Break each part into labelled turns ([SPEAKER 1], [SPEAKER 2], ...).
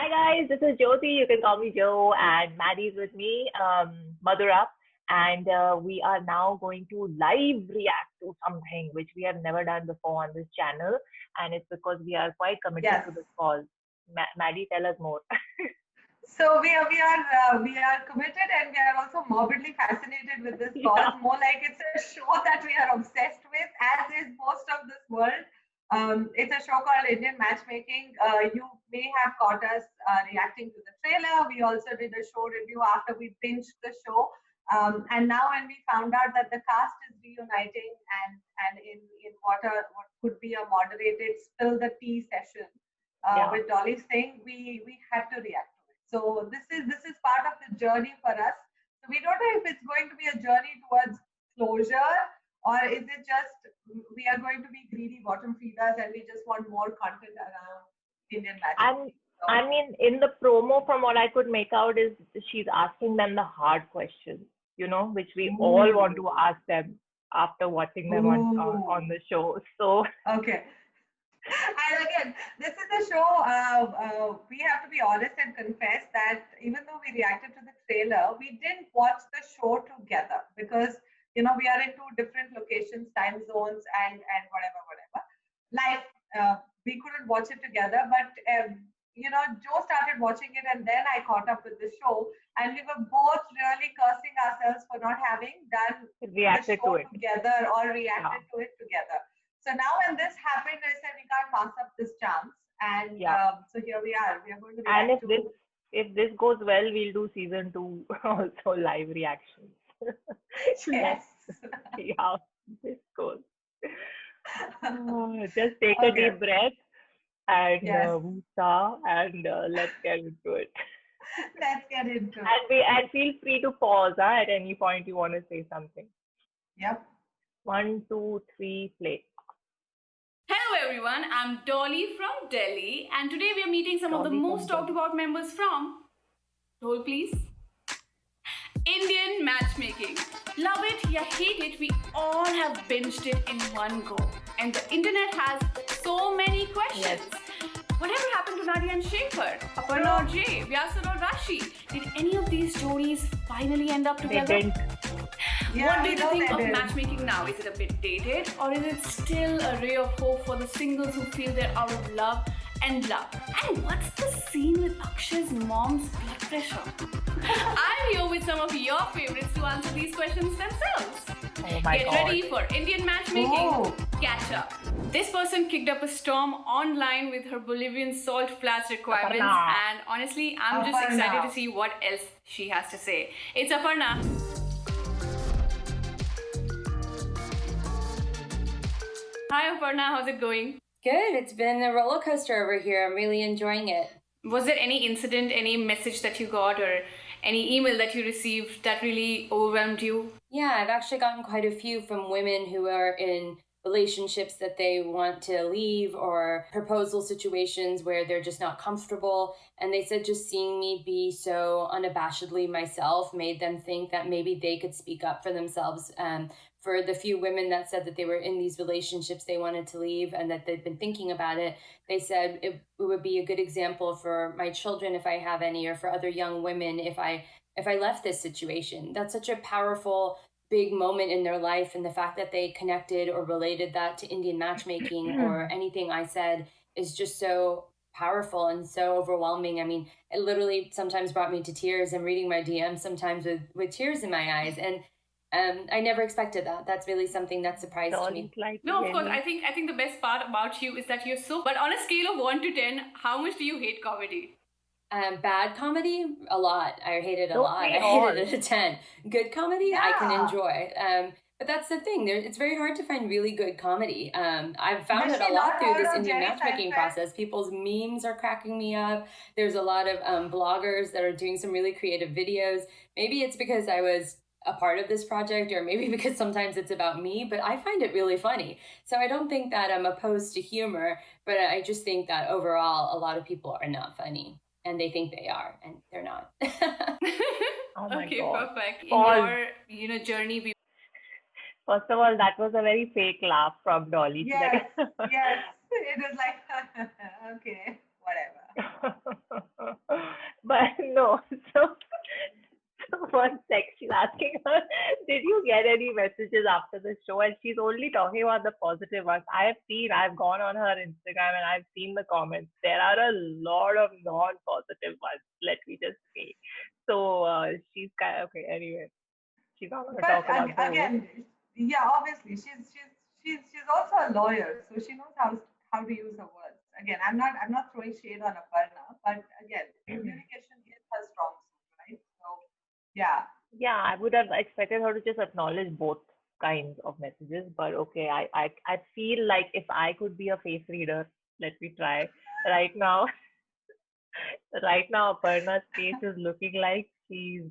[SPEAKER 1] Hi guys, this is Jyoti. You can call me Joe, and Maddie's with me, Mother Up, and we are now going to live react to something which we have never done before on this channel, and it's because we are quite committed
[SPEAKER 2] Yes.
[SPEAKER 1] to this cause. Maddie, tell us more.
[SPEAKER 2] So we are committed and we are also morbidly fascinated with this cause.
[SPEAKER 1] Yeah,
[SPEAKER 2] More like it's a show that we are obsessed with, as is most of this world. It's a show called Indian Matchmaking. You may have caught us reacting to the trailer. We also did a show review after we binged the show. And now when we found out that the cast is reuniting and in what could be a moderated spill the tea session
[SPEAKER 1] yeah.
[SPEAKER 2] with Dolly Singh, we had to react to it. So this is part of the journey for us. So we don't know if it's going to be a journey towards closure, or is it just we are going to be greedy bottom feeders and we just want more content around Indian
[SPEAKER 1] And
[SPEAKER 2] matchmaking. So
[SPEAKER 1] I mean, in the promo, from what I could make out, is she's asking them the hard questions, which we all want to
[SPEAKER 2] ooh,
[SPEAKER 1] ask them after watching them on
[SPEAKER 2] ooh,
[SPEAKER 1] the show. So
[SPEAKER 2] okay. And again, this is a show. We have to be honest and confess that even though we reacted to the trailer, we didn't watch the show together because we are in two different locations, time zones, and whatever. Like we couldn't watch it together, but Joe started watching it, and then I caught up with the show, and we were both really cursing ourselves for not having done the
[SPEAKER 1] reacted to
[SPEAKER 2] show
[SPEAKER 1] it.
[SPEAKER 2] together or
[SPEAKER 1] Yeah.
[SPEAKER 2] reacted to it together. So now when this happened, I said we can't pass up this chance. And
[SPEAKER 1] Yeah.
[SPEAKER 2] so here we are. We are going to
[SPEAKER 1] And
[SPEAKER 2] react to.
[SPEAKER 1] if this goes well, we'll do season two also live reactions. Let's
[SPEAKER 2] Yes.
[SPEAKER 1] see how this goes. Just take a
[SPEAKER 2] Okay.
[SPEAKER 1] deep breath and
[SPEAKER 2] Yes.
[SPEAKER 1] woosah, and let's get into it.
[SPEAKER 2] Let's get into it.
[SPEAKER 1] And feel free to pause at any point you want to say something.
[SPEAKER 2] Yep.
[SPEAKER 1] 1, 2, 3, play.
[SPEAKER 3] Hello everyone, I'm Dolly from Delhi, and today we are meeting some of the
[SPEAKER 1] Dolly from
[SPEAKER 3] most talked
[SPEAKER 1] Delhi.
[SPEAKER 3] about members from, hold please, Indian Matchmaking. Love it, ya hate it, we all have binged it in one go. And the internet has so many questions. Whatever happened to Nadia and Shekhar, Aparna or Jay, Vyasar or Rashi? Did any of these stories finally end up
[SPEAKER 1] They
[SPEAKER 3] together?
[SPEAKER 1] didn't.
[SPEAKER 2] Yeah,
[SPEAKER 3] What do
[SPEAKER 2] we
[SPEAKER 3] you
[SPEAKER 2] know
[SPEAKER 3] think
[SPEAKER 2] they
[SPEAKER 3] of
[SPEAKER 2] did.
[SPEAKER 3] matchmaking now? Is it a bit dated, or is it still a ray of hope for the singles who feel they're out of love and love? And what's the scene with Akshay's mom's blood pressure? I'm here with some of your favorites to answer these questions themselves.
[SPEAKER 1] Oh my
[SPEAKER 3] Get
[SPEAKER 1] God.
[SPEAKER 3] ready for Indian matchmaking.
[SPEAKER 2] Oh.
[SPEAKER 3] Catch up. This person kicked up a storm online with her Bolivian salt flats requirements,
[SPEAKER 1] Aparna.
[SPEAKER 3] and honestly, I'm just
[SPEAKER 2] Aparna.
[SPEAKER 3] excited to see what else she has to say. It's Aparna. Hi Aparna, how's it going?
[SPEAKER 4] Good. It's been a roller coaster over here. I'm really enjoying it.
[SPEAKER 3] Was there any incident, any message that you got, or any email that you received that really overwhelmed you?
[SPEAKER 4] Yeah, I've actually gotten quite a few from women who are in relationships that they want to leave or proposal situations where they're just not comfortable. And they said just seeing me be so unabashedly myself made them think that maybe they could speak up for themselves. For the few women that said that they were in these relationships they wanted to leave and that they've been thinking about it, they said it would be a good example for my children if I have any, or for other young women if I left this situation. That's such a powerful big moment in their life, and the fact that they connected or related that to Indian matchmaking or anything I said is just so powerful and so overwhelming. I mean, it literally sometimes brought me to tears. I'm reading my DMs sometimes with tears in my eyes, and I never expected that. That's really something that surprised me.
[SPEAKER 1] Dolly's like,
[SPEAKER 3] No, of course.
[SPEAKER 1] really?
[SPEAKER 3] I think the best part about you is that you're so. But on a scale of 1 to 10, how much do you hate comedy?
[SPEAKER 4] Bad comedy, a lot. I hate it a
[SPEAKER 1] Don't
[SPEAKER 4] lot.
[SPEAKER 1] we
[SPEAKER 4] I
[SPEAKER 1] all?
[SPEAKER 4] hate it at a 10. Good comedy, I can
[SPEAKER 2] Yeah.
[SPEAKER 4] enjoy. But that's the thing. It's very hard to find really good comedy. I've found
[SPEAKER 2] Has
[SPEAKER 4] it
[SPEAKER 2] she
[SPEAKER 4] a lot
[SPEAKER 2] not
[SPEAKER 4] through
[SPEAKER 2] heard
[SPEAKER 4] this
[SPEAKER 2] of
[SPEAKER 4] Indian
[SPEAKER 2] Jerry
[SPEAKER 4] matchmaking
[SPEAKER 2] Seinfeld?
[SPEAKER 4] process. People's memes are cracking me up. There's a lot of bloggers that are doing some really creative videos. Maybe it's because I was a part of this project, or maybe because sometimes it's about me, but I find it really funny. So I don't think that I'm opposed to humor, but I just think that overall a lot of people are not funny. And they think they are, and they're not.
[SPEAKER 1] Oh my
[SPEAKER 3] Okay,
[SPEAKER 1] God.
[SPEAKER 3] perfect. In
[SPEAKER 1] Pause.
[SPEAKER 3] your journey, we
[SPEAKER 1] First of all, that was a very fake laugh from Dolly. She's
[SPEAKER 2] Yes.
[SPEAKER 1] like,
[SPEAKER 2] Yes. It was like okay, whatever.
[SPEAKER 1] no. So one sec, she's asking her, did you get any messages after the show? And she's only talking about the positive ones. I've gone on her Instagram and I've seen the comments. There are a lot of non-positive ones, let me just say. So she's kind of, okay, anyway, she's not going to
[SPEAKER 2] But
[SPEAKER 1] talk about those.
[SPEAKER 2] again, yeah, obviously, she's also a lawyer, so she knows how to use her words. Again, I'm not throwing shade on Aparna, but again, communication is her strong suit, right? So yeah.
[SPEAKER 1] Yeah, I would have expected her to just acknowledge both kinds of messages, but okay, I feel like if I could be a face reader, let me try. Right now, right now, Aparna's face is looking like she's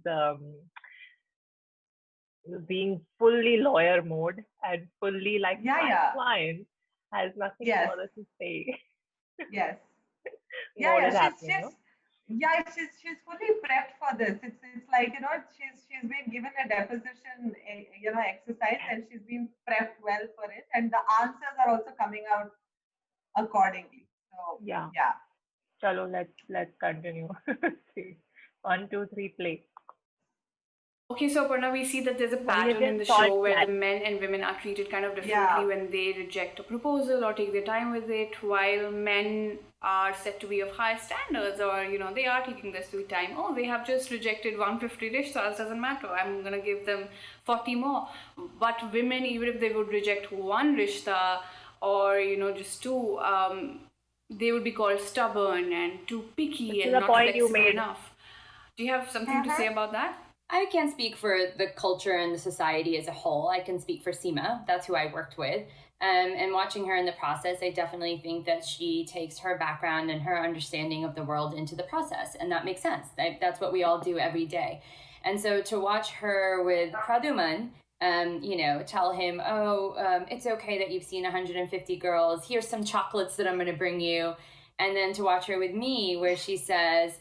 [SPEAKER 1] being fully lawyer mode and fully like
[SPEAKER 2] Yeah,
[SPEAKER 1] my
[SPEAKER 2] yeah.
[SPEAKER 1] client has nothing
[SPEAKER 2] Yes.
[SPEAKER 1] further to say.
[SPEAKER 2] Yes. Yeah,
[SPEAKER 1] What
[SPEAKER 2] yeah.
[SPEAKER 1] is happening, no?
[SPEAKER 2] She's fully prepped for this. It's like, she's been given a deposition, exercise, and she's been prepped well for it, and the answers are also coming out accordingly. So
[SPEAKER 1] Yeah.
[SPEAKER 2] yeah.
[SPEAKER 1] Chalo, let's continue. See. 1, 2, 3, play.
[SPEAKER 3] Okay, so Aparna, we see that there's a pattern in the
[SPEAKER 1] Salt
[SPEAKER 3] show where the
[SPEAKER 1] flat.
[SPEAKER 3] men and women are treated kind of differently
[SPEAKER 2] Yeah.
[SPEAKER 3] when they reject a proposal or take their time with it, while men are said to be of high standards, or they are taking their sweet time. Oh, they have just rejected 150 rishtas, doesn't matter, I'm gonna give them 40 more. But women, even if they would reject one rishta or just two, they would be called stubborn and too picky
[SPEAKER 1] Which is
[SPEAKER 3] and
[SPEAKER 1] a
[SPEAKER 3] not
[SPEAKER 1] point you
[SPEAKER 3] flexible
[SPEAKER 1] made.
[SPEAKER 3] enough. Do you have something to say about that?
[SPEAKER 4] I can't speak for the culture and the society as a whole. I can speak for Seema. That's who I worked with. And watching her in the process, I definitely think that she takes her background and her understanding of the world into the process. And that makes sense. That's what we all do every day. And so to watch her with Pradyuman, tell him, it's okay that you've seen 150 girls. Here's some chocolates that I'm going to bring you. And then to watch her with me, where she says,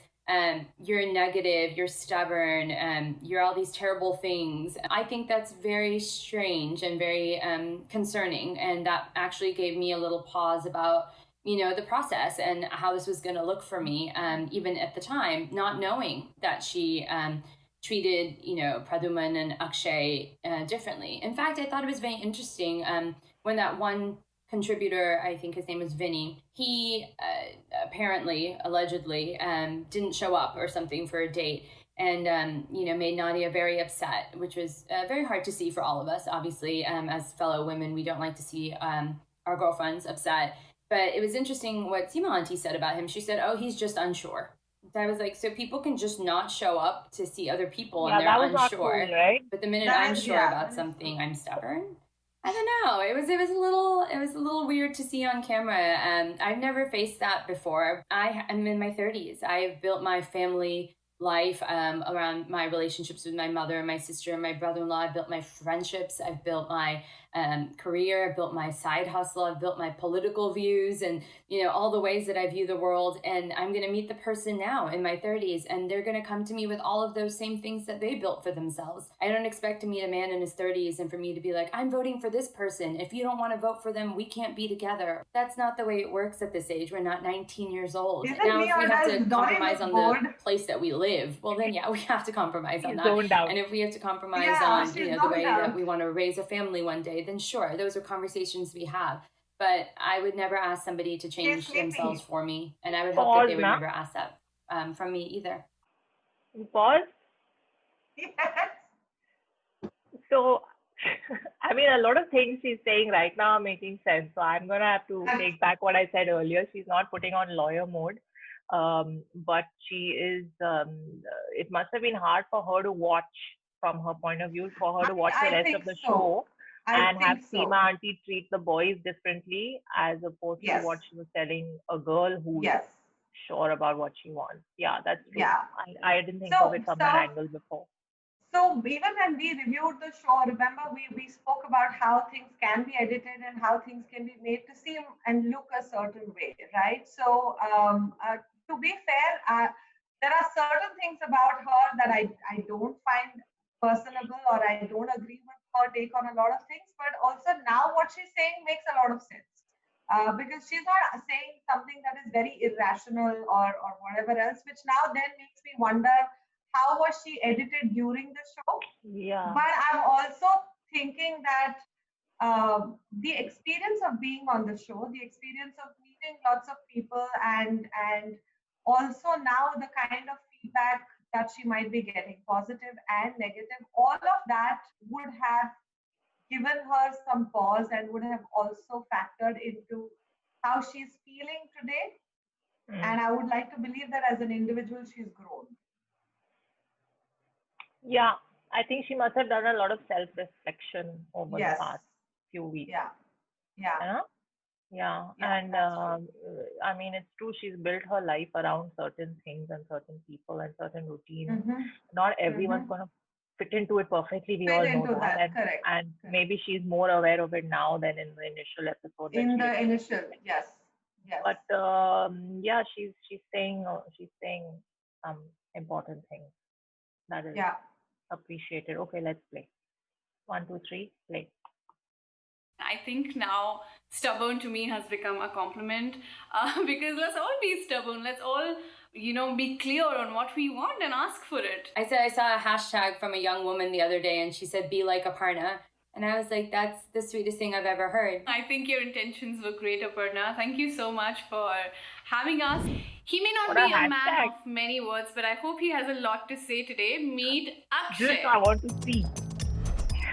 [SPEAKER 4] you're negative, you're stubborn, you're all these terrible things. I think that's very strange and very concerning. And that actually gave me a little pause about, the process and how this was going to look for me, even at the time, not knowing that she treated, Pradyuman and Akshay differently. In fact, I thought it was very interesting when that one contributor, I think his name was Vinny, he allegedly didn't show up or something for a date, and made Nadia very upset, which was very hard to see for all of us. Obviously, as fellow women, we don't like to see our girlfriends upset. But it was interesting what Seema Auntie said about him. She said, "Oh, he's just unsure." I was like, so people can just not show up to see other people, and they're unsure.
[SPEAKER 1] Not cool, right?
[SPEAKER 4] But the minute I'm sure about something, I'm stubborn. I don't know. It was a little weird to see on camera. I've never faced that before. I'm in my 30s. I've built my family life around my relationships with my mother and my sister and my brother-in-law. I've built my friendships. I've built my career. I've built my side hustle. I've built my political views and, all the ways that I view the world. And I'm going to meet the person now in my 30s, and they're going to come to me with all of those same things that they built for themselves. I don't expect to meet a man in his 30s and for me to be like, I'm voting for this person. If you don't want to vote for them, we can't be together. That's not the way it works at this age. We're not 19 years old. Now, if we have to compromise on the place that we live, well, then, yeah, we have to compromise on that. And if we have to compromise on, the way that we want to raise a family one day, then sure, those are conversations we have. But I would never ask somebody to change themselves for me. And I would hope that they would never ask that from me either.
[SPEAKER 1] Pause.
[SPEAKER 2] Yes.
[SPEAKER 1] So, I mean, a lot of things she's saying right now are making sense. So I'm going to have to take back what I said earlier. She's not putting on lawyer mode. But she is, it must have been hard for her to watch from her point of view, for her to watch the rest of the show and have Seema Auntie treat the boys differently as opposed to what she was telling a girl who's sure about what she wants. Yeah, that's true.
[SPEAKER 2] Yeah.
[SPEAKER 1] I didn't think of it from that angle before.
[SPEAKER 2] So even when we reviewed the show, remember we spoke about how things can be edited and how things can be made to seem and look a certain way, right? So to be fair, there are certain things about her that I don't find personable or I don't agree with her take on a lot of things, but also now what she's saying makes a lot of sense. because she's not saying something that is very irrational or whatever else, which now then makes me wonder how was she edited during the show.
[SPEAKER 1] Yeah.
[SPEAKER 2] But I'm also thinking that the experience of being on the show, the experience of meeting lots of people, and also now the kind of feedback that she might be getting, positive and negative, all of that would have given her some pause and would have also factored into how she's feeling today. And I would like to believe that as an individual, she's grown.
[SPEAKER 1] Yeah, I think she must have done a lot of self-reflection over the
[SPEAKER 2] Yes.
[SPEAKER 1] past few weeks.
[SPEAKER 2] Yeah. Yeah.
[SPEAKER 1] Yeah. Yeah,
[SPEAKER 2] Yeah,
[SPEAKER 1] and
[SPEAKER 2] that's true.
[SPEAKER 1] I mean, it's true. She's built her life around certain things and certain people and certain routines.
[SPEAKER 2] Mm-hmm.
[SPEAKER 1] Not everyone's
[SPEAKER 2] Mm-hmm.
[SPEAKER 1] gonna fit into it perfectly. We
[SPEAKER 2] Fit
[SPEAKER 1] all know
[SPEAKER 2] into
[SPEAKER 1] that,
[SPEAKER 2] that.
[SPEAKER 1] and
[SPEAKER 2] Correct.
[SPEAKER 1] and
[SPEAKER 2] Correct.
[SPEAKER 1] maybe she's more aware of it now than in the initial episode that
[SPEAKER 2] In
[SPEAKER 1] she
[SPEAKER 2] the
[SPEAKER 1] had.
[SPEAKER 2] initial, yes. Yes.
[SPEAKER 1] But yeah, she's saying some important things that is
[SPEAKER 2] Yeah.
[SPEAKER 1] appreciated. Okay, let's play. 1, 2, 3, play.
[SPEAKER 3] I think now stubborn to me has become a compliment because let's all be stubborn. Let's all, be clear on what we want and ask for it.
[SPEAKER 4] I saw a hashtag from a young woman the other day and she said, "Be like Aparna." And I was like, that's the sweetest thing I've ever heard.
[SPEAKER 3] I think your intentions were great, Aparna. Thank you so much for having us. He may not
[SPEAKER 1] What
[SPEAKER 3] be
[SPEAKER 1] a
[SPEAKER 3] a man
[SPEAKER 1] hashtag.
[SPEAKER 3] of many words, but I hope he has a lot to say today. Meet
[SPEAKER 1] This
[SPEAKER 3] Akshay.
[SPEAKER 1] I want to see.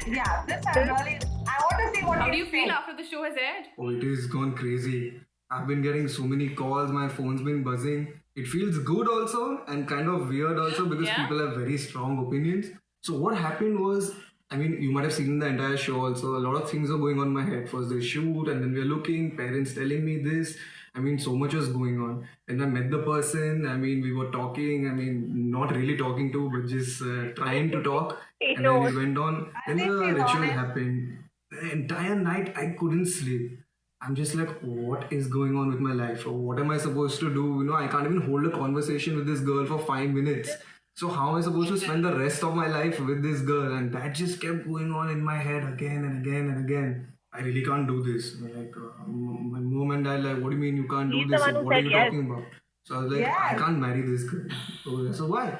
[SPEAKER 2] Yeah. This I really. I want to see what
[SPEAKER 3] How
[SPEAKER 2] he
[SPEAKER 3] do you feel
[SPEAKER 2] said.
[SPEAKER 3] after the show has aired?
[SPEAKER 5] Oh, it is gone crazy. I've been getting so many calls, my phone's been buzzing. It feels good also and kind of weird also because
[SPEAKER 3] Yeah.
[SPEAKER 5] people have very strong opinions. So what happened was, I mean, you might have seen the entire show also. A lot of things are going on in my head. First they shoot and then we're looking, parents telling me this. I mean, so much was going on. And I met the person. I mean, we were talking. I mean, not really talking to, but just trying to talk. And then it went on. Then
[SPEAKER 2] think
[SPEAKER 5] the
[SPEAKER 2] she's
[SPEAKER 5] ritual
[SPEAKER 2] honest.
[SPEAKER 5] happened. The entire night I couldn't sleep. I'm just like, what is going on with my life? Or what am I supposed to do? I can't even hold a conversation with this girl for 5 minutes. So how am I supposed to spend the rest of my life with this girl? And that just kept going on in my head again and again and again. I really can't do this. Like, my mom and dad like, what do you mean you can't do
[SPEAKER 1] He's the
[SPEAKER 5] this?
[SPEAKER 1] one who
[SPEAKER 5] What are
[SPEAKER 1] said
[SPEAKER 5] you
[SPEAKER 1] yes.
[SPEAKER 5] talking about? So I was like, I
[SPEAKER 2] Yes.
[SPEAKER 5] can't marry this girl. So why?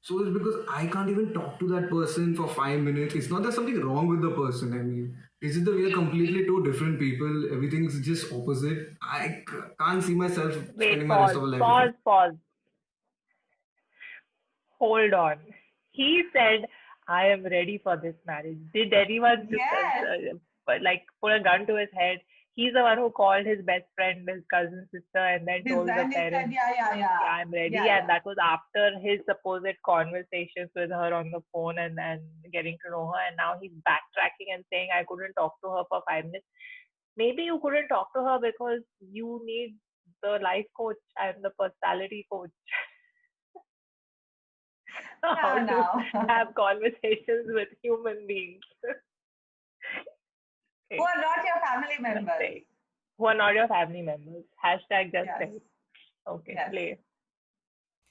[SPEAKER 5] So it's because I can't even talk to that person for 5 minutes. It's not there's something wrong with the person. I mean, it's just that we are completely two different people. Everything's just opposite. I can't see myself
[SPEAKER 1] Wait,
[SPEAKER 5] spending my rest
[SPEAKER 1] pause,
[SPEAKER 5] of my life.
[SPEAKER 1] pause. Hold on. He said, I am ready for this marriage. Did anyone
[SPEAKER 2] Yes.
[SPEAKER 1] put a gun to his head? He's the one who called his best friend, his cousin sister, and then told the
[SPEAKER 2] And he said,
[SPEAKER 1] parents,
[SPEAKER 2] yeah.
[SPEAKER 1] "Yeah, I'm ready."
[SPEAKER 2] Yeah,
[SPEAKER 1] And that was after his supposed conversations with her on the phone and getting to know her. And now he's backtracking and saying, I couldn't talk to her for 5 minutes. Maybe you couldn't talk to her because you need the life coach and the personality coach. How
[SPEAKER 2] No,
[SPEAKER 1] to
[SPEAKER 2] no.
[SPEAKER 1] have conversations with human beings.
[SPEAKER 2] Who are not your family members.
[SPEAKER 1] Say. Who are not your family members. Hashtag just
[SPEAKER 2] Yes.
[SPEAKER 1] say. Okay,
[SPEAKER 2] Yes.
[SPEAKER 1] play.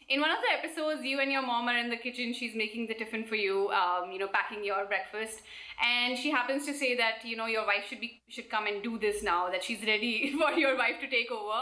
[SPEAKER 3] In one of the episodes, you and your mom are in the kitchen. She's making the tiffin for you, packing your breakfast, and she happens to say that your wife should come and do this now. That she's ready for your wife to take over.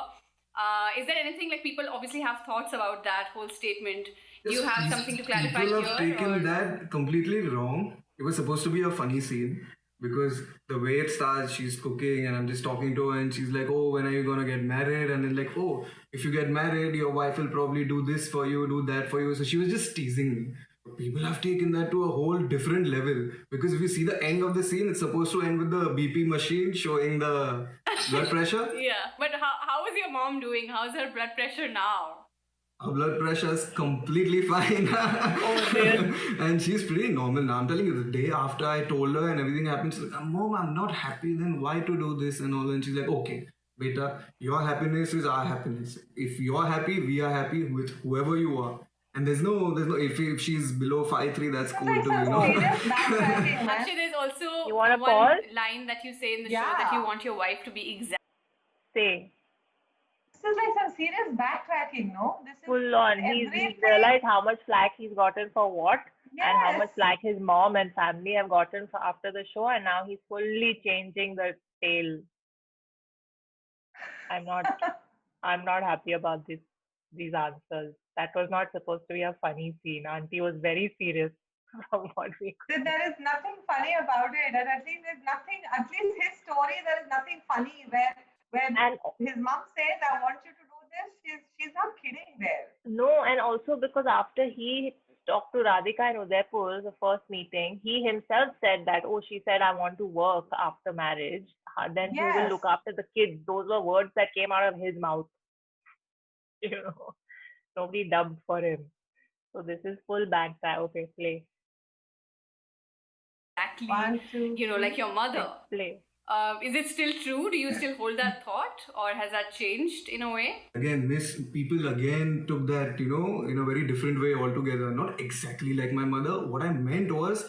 [SPEAKER 3] Is there anything like people obviously have thoughts about that whole statement? Do you have something to clarify
[SPEAKER 5] People
[SPEAKER 3] here?
[SPEAKER 5] have taken
[SPEAKER 3] or-
[SPEAKER 5] that completely wrong. It was supposed to be a funny scene because the way it starts, she's cooking and I'm just talking to her and she's like, oh, when are you gonna get married? And then like, oh, if you get married, your wife will probably do this for you, do that for you. So she was just teasing me. But people have taken that to a whole different level because if you see the end of the scene, it's supposed to end with the BP machine showing the blood pressure.
[SPEAKER 3] Yeah, but how is your mom doing? How's her blood pressure now?
[SPEAKER 5] Her blood pressure is completely fine. And she's pretty normal now. I'm telling you, the day after I told her and everything happened, she's like, Mom, I'm not happy, then why to do this and all? And she's like, okay, beta, your happiness is our happiness. If you're happy, we are happy with whoever you are. And there's no, if she's below 5'3", that's cool
[SPEAKER 2] Like
[SPEAKER 5] too,
[SPEAKER 2] some
[SPEAKER 5] you know.
[SPEAKER 2] serious backtracking, man.
[SPEAKER 3] Actually, there's also
[SPEAKER 1] You wanna
[SPEAKER 3] one
[SPEAKER 1] pause?
[SPEAKER 3] line that you say in the show
[SPEAKER 2] Yeah.
[SPEAKER 3] that you want your wife to be exact.
[SPEAKER 1] Say.
[SPEAKER 2] This is like some serious backtracking, no? This is
[SPEAKER 1] Full on. He's
[SPEAKER 2] everything.
[SPEAKER 1] realized how much flack he's gotten for what and how much
[SPEAKER 2] Yes.
[SPEAKER 1] flack his mom and family have gotten for after the show, and now he's fully changing the tale. I'm not. I'm not happy about these answers. That was not supposed to be a funny scene. Auntie was very serious from what we
[SPEAKER 2] There is nothing funny about it, and at least there's nothing. At least his story, there is nothing funny where when
[SPEAKER 1] and
[SPEAKER 2] his mom says, "I want you to do this," she's not kidding there.
[SPEAKER 1] no, and also because after he talked to Radhika in Udaipur, the first meeting, he himself said that, oh, she said, I want to work after marriage. Then who will
[SPEAKER 2] Yes.
[SPEAKER 1] look after the kids? Those were words that came out of his mouth. You know, nobody dubbed for him. So this is full backside. Okay, play,
[SPEAKER 3] Exactly.
[SPEAKER 2] One, two,
[SPEAKER 3] Like your mother.
[SPEAKER 1] play.
[SPEAKER 3] Is it still true? Do you still hold that thought, or has that changed in a way?
[SPEAKER 5] Again, people again took that, in a very different way altogether. Not exactly like my mother. What I meant was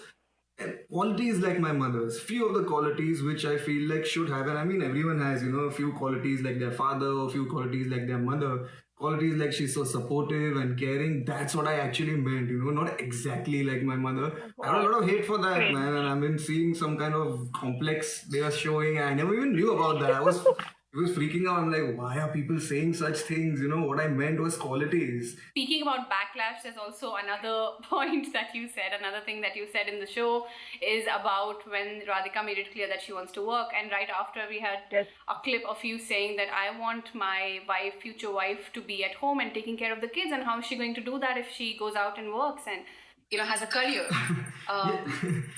[SPEAKER 5] qualities like my mother's. Few of the qualities which I feel like should have, and I mean everyone has, a few qualities like their father, a few qualities like their mother. Qualities like she's so supportive and caring. That's what I actually meant, not exactly like my mother. I got a lot of hate for that,
[SPEAKER 1] Cringe.
[SPEAKER 5] man. And I've been seeing some kind of complex they are showing. I never even knew about that. It was freaking out. I'm like, why are people saying such things? What I meant was qualities.
[SPEAKER 3] Speaking about backlash, there's also another point that you said, another thing that you said in the show is about when Radhika made it clear that she wants to work. And right after we had
[SPEAKER 1] Yes.
[SPEAKER 3] a clip of you saying that I want my future wife to be at home and taking care of the kids. And how is she going to do that if she goes out and works and, has a career?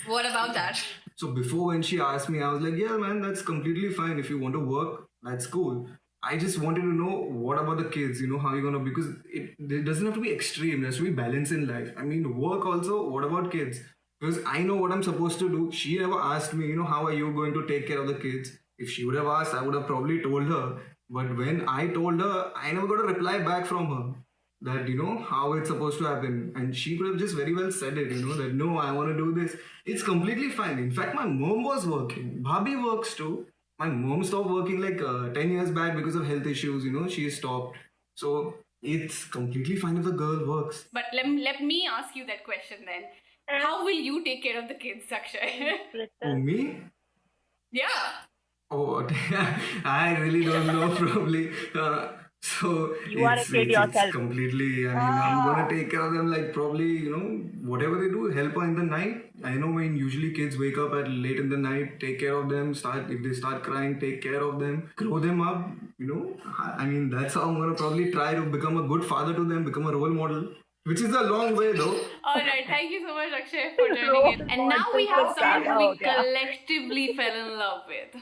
[SPEAKER 3] What about that?
[SPEAKER 5] So before when she asked me, I was like, yeah, man, that's completely fine. If you want to work, that's cool. I just wanted to know what about the kids, how you're gonna, because it doesn't have to be extreme, there has to be balance in life. I mean, work also, what about kids? Because I know what I'm supposed to do. She never asked me, how are you going to take care of the kids? If she would have asked, I would have probably told her. But when I told her, I never got a reply back from her that how it's supposed to happen, and she could have just very well said it, that no, I want to do this. It's completely fine. In fact, my mom was working. Bhabhi works too. My mom stopped working like 10 years back because of health issues. She stopped. So it's completely fine if the girl works.
[SPEAKER 3] But let me ask you that question then. How will you take care of the kids, Akshay?
[SPEAKER 5] Oh, me?
[SPEAKER 3] Yeah.
[SPEAKER 5] Oh, I really don't know. Probably. So
[SPEAKER 1] You are a kid yourself.
[SPEAKER 5] It's completely. I mean, I'm gonna take care of them. Like probably, whatever they do, help her in the night. I know when usually kids wake up at late in the night, take care of them. If they start crying, take care of them, grow them up. I mean, that's how I'm gonna probably try to become a good father to them, become a role model. Which is a long way though.
[SPEAKER 3] Alright, thank you so much, Akshay, for joining in. And now we have someone we collectively fell in love with.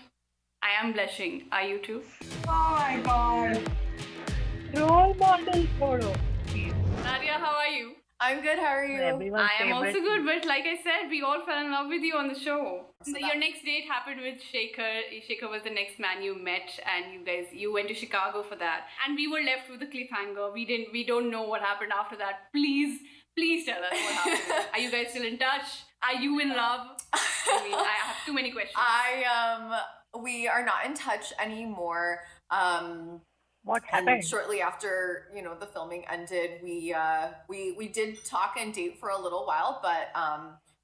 [SPEAKER 3] I am blushing. Are you too?
[SPEAKER 2] Oh my God.
[SPEAKER 1] Role model photo.
[SPEAKER 3] Nadia, how are you?
[SPEAKER 6] I'm good. How are you?
[SPEAKER 1] Everyone's
[SPEAKER 3] I am
[SPEAKER 1] favorite.
[SPEAKER 3] also good, but like I said, we all fell in love with you on the show. So your next date happened with Shekhar. Shekhar was the next man you met, and you went to Chicago for that. And we were left with a cliffhanger. We don't know what happened after that. Please tell us what happened. Are you guys still in touch? Are you in love? I mean, I have too many questions.
[SPEAKER 6] We are not in touch anymore.
[SPEAKER 1] What
[SPEAKER 6] And
[SPEAKER 1] happened?
[SPEAKER 6] shortly after, the filming ended, we did talk and date for a little while, but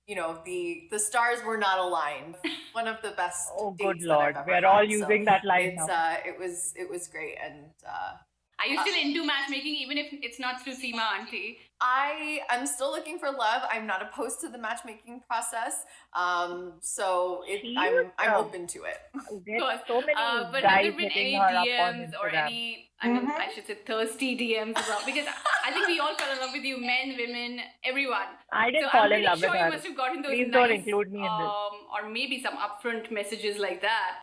[SPEAKER 6] the stars were not aligned. One of the best
[SPEAKER 1] Oh,
[SPEAKER 6] dates
[SPEAKER 1] good
[SPEAKER 6] that
[SPEAKER 1] lord.
[SPEAKER 6] I've ever
[SPEAKER 1] We're all
[SPEAKER 6] had.
[SPEAKER 1] using that line
[SPEAKER 6] it's
[SPEAKER 1] now.
[SPEAKER 6] it was great, and
[SPEAKER 3] Are you still into matchmaking, even if it's not through Seema Auntie?
[SPEAKER 6] I am still looking for love. I'm not opposed to the matchmaking process. So I'm open to it.
[SPEAKER 1] There's so many
[SPEAKER 3] But have
[SPEAKER 1] guys
[SPEAKER 3] there been
[SPEAKER 1] hitting
[SPEAKER 3] any
[SPEAKER 1] her up on
[SPEAKER 3] DMs or
[SPEAKER 1] Instagram.
[SPEAKER 3] any, I should say thirsty DMs as well? Because I think we all fell in love with you, men, women, everyone.
[SPEAKER 1] I didn't
[SPEAKER 3] So
[SPEAKER 1] fall
[SPEAKER 3] I'm
[SPEAKER 1] in love
[SPEAKER 3] pretty
[SPEAKER 1] with
[SPEAKER 3] sure
[SPEAKER 1] her.
[SPEAKER 3] you must have gotten those
[SPEAKER 1] Please
[SPEAKER 3] nice,
[SPEAKER 1] don't include me in this.
[SPEAKER 3] or maybe some upfront messages like that.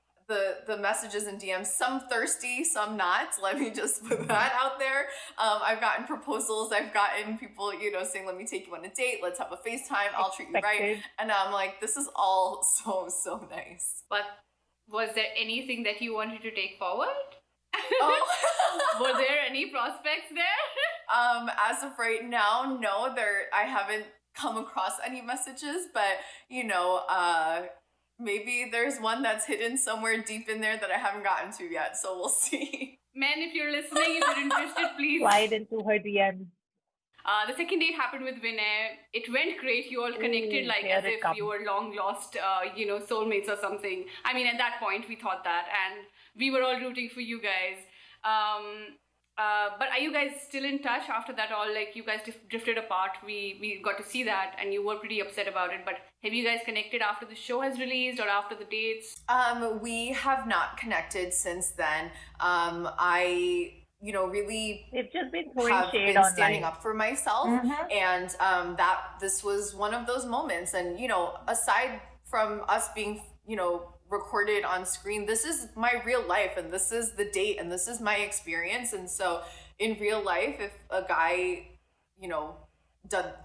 [SPEAKER 6] The messages and DMs, some thirsty, some not. Let me just put that out there. I've gotten proposals. I've gotten people, saying, let me take you on a date. Let's have a FaceTime. I'll treat you right.
[SPEAKER 1] Expected.
[SPEAKER 6] And I'm like, this is all so nice.
[SPEAKER 3] But was there anything that you wanted to take forward?
[SPEAKER 6] Oh.
[SPEAKER 3] Were there any prospects there?
[SPEAKER 6] As of right now, no, I haven't come across any messages, but maybe there's one that's hidden somewhere deep in there that I haven't gotten to yet, so we'll see.
[SPEAKER 3] Men, if you're listening, if you're interested, please.
[SPEAKER 1] Slide into her DMs.
[SPEAKER 3] The second date happened with Vinay. It went great. You all connected
[SPEAKER 1] Ooh,
[SPEAKER 3] like
[SPEAKER 1] here
[SPEAKER 3] as
[SPEAKER 1] it
[SPEAKER 3] if
[SPEAKER 1] comes.
[SPEAKER 3] you were long lost, soulmates or something. I mean, at that point, we thought that. And we were all rooting for you guys. But are you guys still in touch after that? All like you guys drifted apart. We got to see that, and you were pretty upset about it. But have you guys connected after the show has released or after the dates?
[SPEAKER 6] We have not connected since then. I really
[SPEAKER 1] They've just been throwing
[SPEAKER 6] have
[SPEAKER 1] shade
[SPEAKER 6] been standing
[SPEAKER 1] online.
[SPEAKER 6] up for myself, and that this was one of those moments. And aside from us being recorded on screen, this is my real life, and this is the date, and this is my experience. And so in real life, if a guy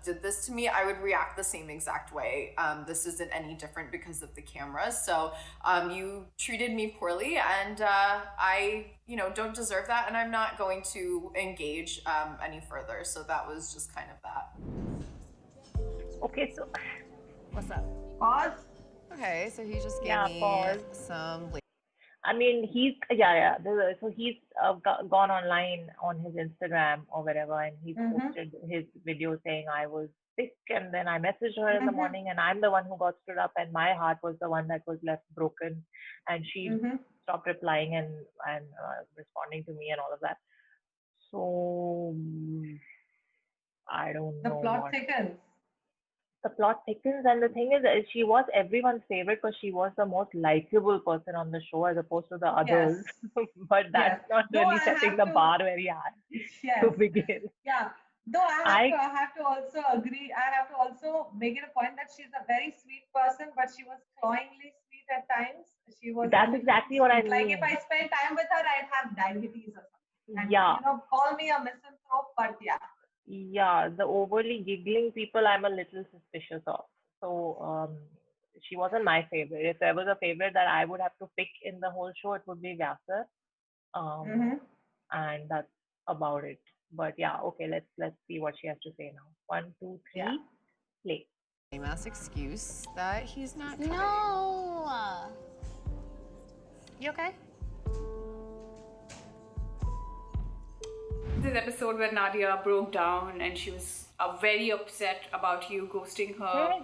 [SPEAKER 6] did this to me, I would react the same exact way. This isn't any different because of the cameras. So you treated me poorly, and I don't deserve that, and I'm not going to engage any further. So that was just kind of that.
[SPEAKER 1] Okay, so
[SPEAKER 6] What's up?
[SPEAKER 2] Pause.
[SPEAKER 6] Okay, so he just gave
[SPEAKER 1] Yeah,
[SPEAKER 6] me
[SPEAKER 1] pause.
[SPEAKER 6] some.
[SPEAKER 1] I mean, he's So he's gone online on his Instagram or wherever, and he's posted his video saying I was sick, and then I messaged her in the morning, and I'm the one who got stood up, and my heart was the one that was left broken, and she stopped replying and responding to me and all of that. So I don't
[SPEAKER 2] The
[SPEAKER 1] know
[SPEAKER 2] plot
[SPEAKER 1] what.
[SPEAKER 2] thickens.
[SPEAKER 1] The plot thickens, and the thing is, she was everyone's favorite because she was the most likable person on the show as opposed to the others.
[SPEAKER 2] Yes.
[SPEAKER 1] But that's
[SPEAKER 2] Yes.
[SPEAKER 1] not
[SPEAKER 2] Though
[SPEAKER 1] really
[SPEAKER 2] I
[SPEAKER 1] setting
[SPEAKER 2] have
[SPEAKER 1] the
[SPEAKER 2] to-
[SPEAKER 1] bar very high
[SPEAKER 2] Yes.
[SPEAKER 1] to begin.
[SPEAKER 2] Yeah. Though I have to also agree. I have to also make it a point that she's a very sweet person, but she was cloyingly sweet at times. She was.
[SPEAKER 1] That's exactly what I
[SPEAKER 2] Like
[SPEAKER 1] mean.
[SPEAKER 2] if I spend time with her, I'd have diabetes or something. And,
[SPEAKER 1] Yeah.
[SPEAKER 2] call me a misanthrope, but yeah.
[SPEAKER 1] Yeah, the overly giggling people I'm a little suspicious of. So she wasn't my favorite. If there was a favorite that I would have to pick in the whole show, it would be Vyasar. And that's about it. But yeah, okay, let's see what she has to say now. 1, 2, 3,
[SPEAKER 2] Yeah.
[SPEAKER 1] play.
[SPEAKER 6] Lame ass excuse that he's not coming.
[SPEAKER 7] No.
[SPEAKER 6] You okay?
[SPEAKER 3] This episode where Nadia broke down and she was very upset about you ghosting her.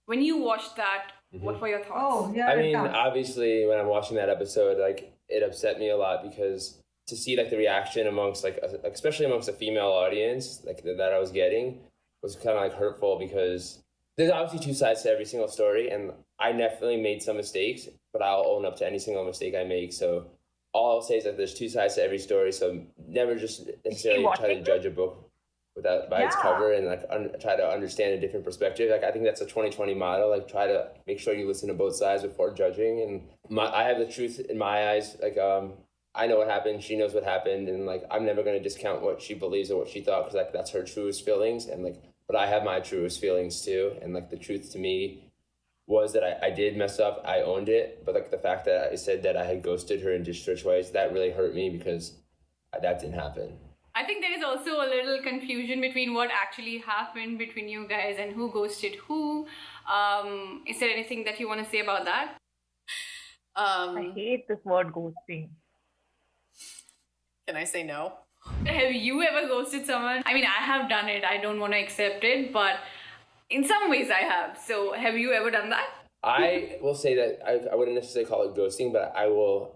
[SPEAKER 3] When you watched that, what were your thoughts?
[SPEAKER 2] Oh, yeah.
[SPEAKER 8] I mean,
[SPEAKER 2] it does.
[SPEAKER 8] obviously, when I'm watching that episode, like, it upset me a lot because to see, like, the reaction amongst, like, especially amongst the female audience, like, that I was getting was kind of, like, hurtful because there's obviously two sides to every single story, and I definitely made some mistakes, but I'll own up to any single mistake I make. So all I'll say is that there's two sides to every story, so never just necessarily try to judge a book by its cover and like try to understand a different perspective. Like I think that's a 2020 motto. Like try to make sure you listen to both sides before judging. And I have the truth in my eyes. Like I know what happened. She knows what happened, and like I'm never going to discount what she believes or what she thought because like that's her truest feelings. And like, but I have my truest feelings too. And like the truth to me was that I did mess up. I owned it. But like the fact that I said that I had ghosted her and ditched her twice, that really hurt me because that didn't happen.
[SPEAKER 3] I think there is also a little confusion between what actually happened between you guys and who ghosted who. Is there anything that you want to say about that?
[SPEAKER 1] I hate this word ghosting.
[SPEAKER 6] Can I say no?
[SPEAKER 3] Have you ever ghosted someone? I mean, I have done it. I don't want to accept it, but in some ways I have. So have you ever done that?
[SPEAKER 8] I will say that I wouldn't necessarily call it ghosting, but I will,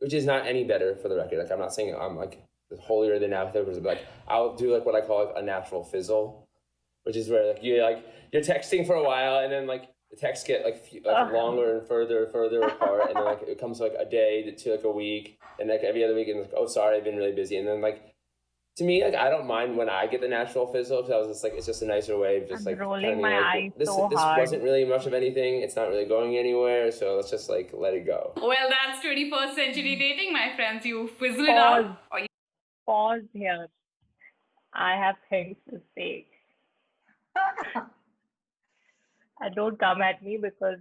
[SPEAKER 8] which is not any better for the record. Like I'm not saying I'm like holier than thou, but like I'll do like what I call like a natural fizzle, which is where like you're texting for a while and then like the texts get like longer and further apart, and then like it comes to like a day to like a week, and like every other week, and like oh sorry I've been really busy, and then like to me like I don't mind when I get the natural fizzle because I was just like it's just a nicer way of just
[SPEAKER 1] I'm
[SPEAKER 8] like
[SPEAKER 1] rolling
[SPEAKER 8] telling
[SPEAKER 1] my
[SPEAKER 8] me, like,
[SPEAKER 1] eyes
[SPEAKER 8] this
[SPEAKER 1] so
[SPEAKER 8] this
[SPEAKER 1] hard.
[SPEAKER 8] wasn't really much of anything. It's not really going anywhere, so let's just like let it go.
[SPEAKER 3] Well, that's 21st century dating, my friends. You fizzle it out. Or
[SPEAKER 1] Pause here. I have things to say. And don't come at me because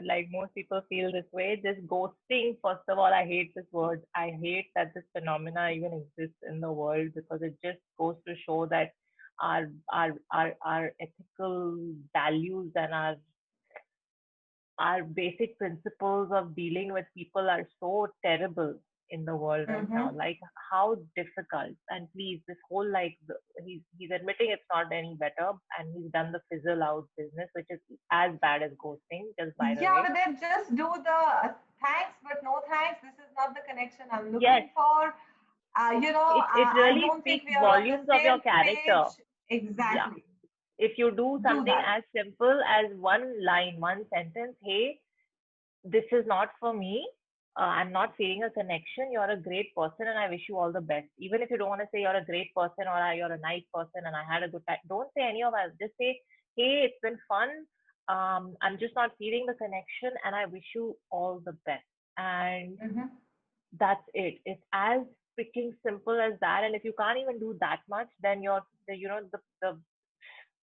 [SPEAKER 1] like most people feel this way. This ghosting, first of all, I hate this word. I hate that this phenomena even exists in the world because it just goes to show that our ethical values and our basic principles of dealing with people are so terrible in the world right now. Like how difficult. And please, this whole he's admitting it's not any better, and he's done the fizzle out business, which is as bad as ghosting. Just by the
[SPEAKER 2] Yeah,
[SPEAKER 1] way.
[SPEAKER 2] but then just do the thanks, but no thanks. This is not the connection I'm looking
[SPEAKER 1] Yes.
[SPEAKER 2] for.
[SPEAKER 1] It
[SPEAKER 2] I
[SPEAKER 1] really
[SPEAKER 2] don't think
[SPEAKER 1] speaks
[SPEAKER 2] we are on the
[SPEAKER 1] volumes of your
[SPEAKER 2] same
[SPEAKER 1] character.
[SPEAKER 2] page. Exactly.
[SPEAKER 1] If you do something
[SPEAKER 2] that.
[SPEAKER 1] as simple as one line, one sentence, hey, this is not for me. I'm not feeling a connection. You're a great person and I wish you all the best. Even if you don't want to say you're a great person or you're a nice person and I had a good time, don't say any of that. Just say, hey, it's been fun. I'm just not feeling the connection and I wish you all the best. And that's it. It's as freaking simple as that. And if you can't even do that much, then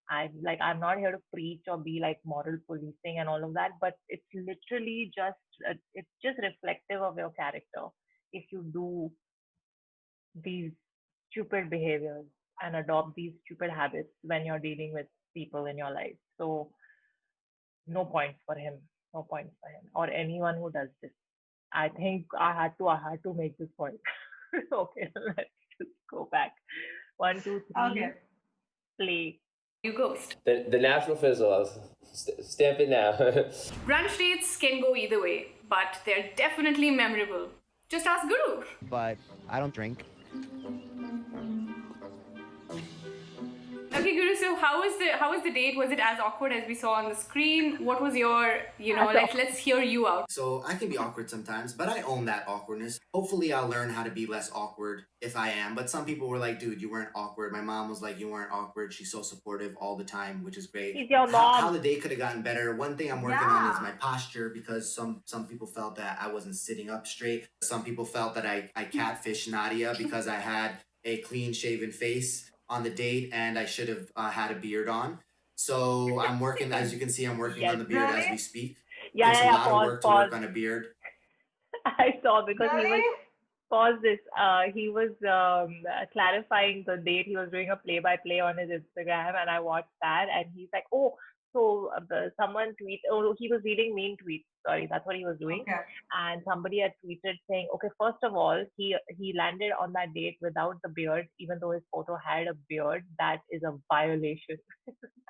[SPEAKER 1] I'm not here to preach or be like moral policing and all of that, but it's literally it's just reflective of your character if you do these stupid behaviors and adopt these stupid habits when you're dealing with people in your life. So no points for him. No points for him or anyone who does this. I think I had to make this point. Okay, let's just go back. 1, 2, 3.
[SPEAKER 2] Okay.
[SPEAKER 1] Play.
[SPEAKER 3] You ghost.
[SPEAKER 8] The natural fizzle. Stamp it now.
[SPEAKER 3] Brunch dates can go either way, but they're definitely memorable. Just ask Guru.
[SPEAKER 7] But I don't drink.
[SPEAKER 3] Okay, Guru, so how was the date? Was it as awkward as we saw on the screen? What was your, let's hear you out.
[SPEAKER 7] So I can be awkward sometimes, but I own that awkwardness. Hopefully I'll learn how to be less awkward if I am. But some people were like, dude, you weren't awkward. My mom was like, you weren't awkward. She's so supportive all the time, which is great.
[SPEAKER 1] She's your mom.
[SPEAKER 7] How the date could have gotten better. One thing I'm working on is my posture, because some people felt that I wasn't sitting up straight. Some people felt that I catfished Nadia because I had a clean shaven face on the date and I should have had a beard on. So I'm working, as you can see, I'm working on the beard as we speak. It's a lot of work to work on a beard.
[SPEAKER 1] I saw because he was pause this. He was clarifying the date. He was doing a play-by-play on his Instagram, and I watched that. And he's like, "Oh, so someone tweet. Oh, he was reading mean tweets. Sorry, that's what he was doing."
[SPEAKER 2] Okay.
[SPEAKER 1] And somebody had tweeted saying, "Okay, first of all, he landed on that date without the beard, even though his photo had a beard. That is a violation.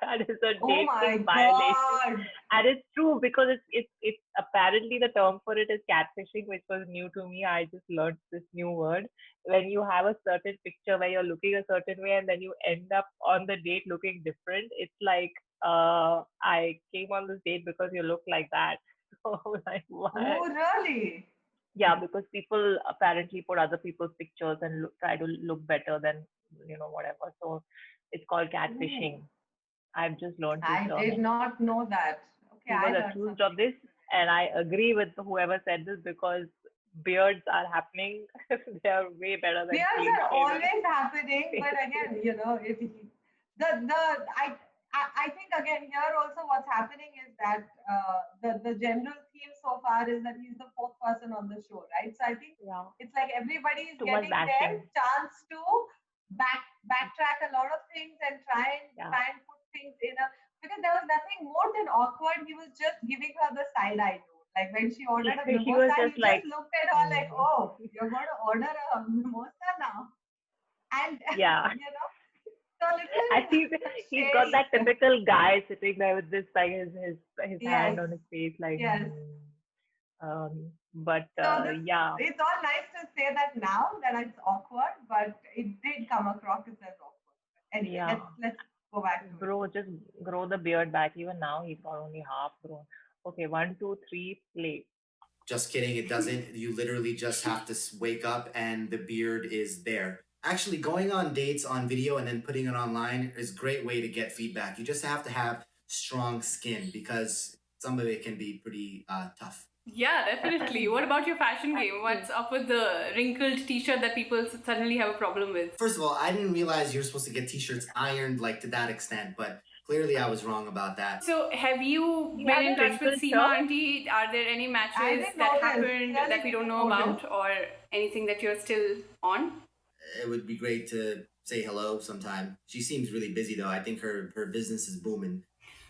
[SPEAKER 1] That is a dating violation." And it's true because it's apparently the term for it is catfishing, which was new to me. I just learned this new word. When you have a certain picture where you're looking a certain way and then you end up on the date looking different, it's like I came on this date because you look like that. So like, why?
[SPEAKER 2] Oh, really?
[SPEAKER 1] Yeah, because people apparently put other people's pictures and try to look better than whatever. So it's called catfishing. I've just learned this
[SPEAKER 2] I
[SPEAKER 1] term.
[SPEAKER 2] did not know that. Okay,
[SPEAKER 1] He was accused of this, and I agree with whoever said this because beards are happening. They are way better than
[SPEAKER 2] beards
[SPEAKER 1] clean
[SPEAKER 2] are
[SPEAKER 1] shaven.
[SPEAKER 2] always happening, but again, I think again here also what's happening is that the general theme so far is that he's the fourth person on the show, right? So I think it's like everybody is getting their chance to backtrack a lot of things and try and put things in because there was nothing more than awkward. He was just giving her the side eye note. Like when she ordered a mimosa, he just looked at her like, "Oh, you're going to order a mimosa now?" And so
[SPEAKER 1] I think he's got that typical guy sitting there with this like his hand on his face, like. But
[SPEAKER 2] it's all nice to say that now that it's awkward, but it did come across as awkward. Anyway, let's go back to
[SPEAKER 1] Bro, just grow the beard back. Even now, he's got only half grown. Okay, 1, 2, 3, play.
[SPEAKER 7] Just kidding. It doesn't. You literally just have to wake up and the beard is there. Actually, going on dates on video and then putting it online is a great way to get feedback. You just have to have strong skin because some of it can be pretty tough.
[SPEAKER 3] Yeah, definitely. What about your fashion game? What's up with the wrinkled t-shirt that people suddenly have a problem with?
[SPEAKER 7] First of all, I didn't realize you're supposed to get t-shirts ironed like to that extent, but clearly I was wrong about that.
[SPEAKER 3] So have you been in touch with Seema Auntie? Are there any matches that happened that we don't know about or anything that you're still on?
[SPEAKER 7] It would be great to say hello sometime. She seems really busy though. I think her business is booming.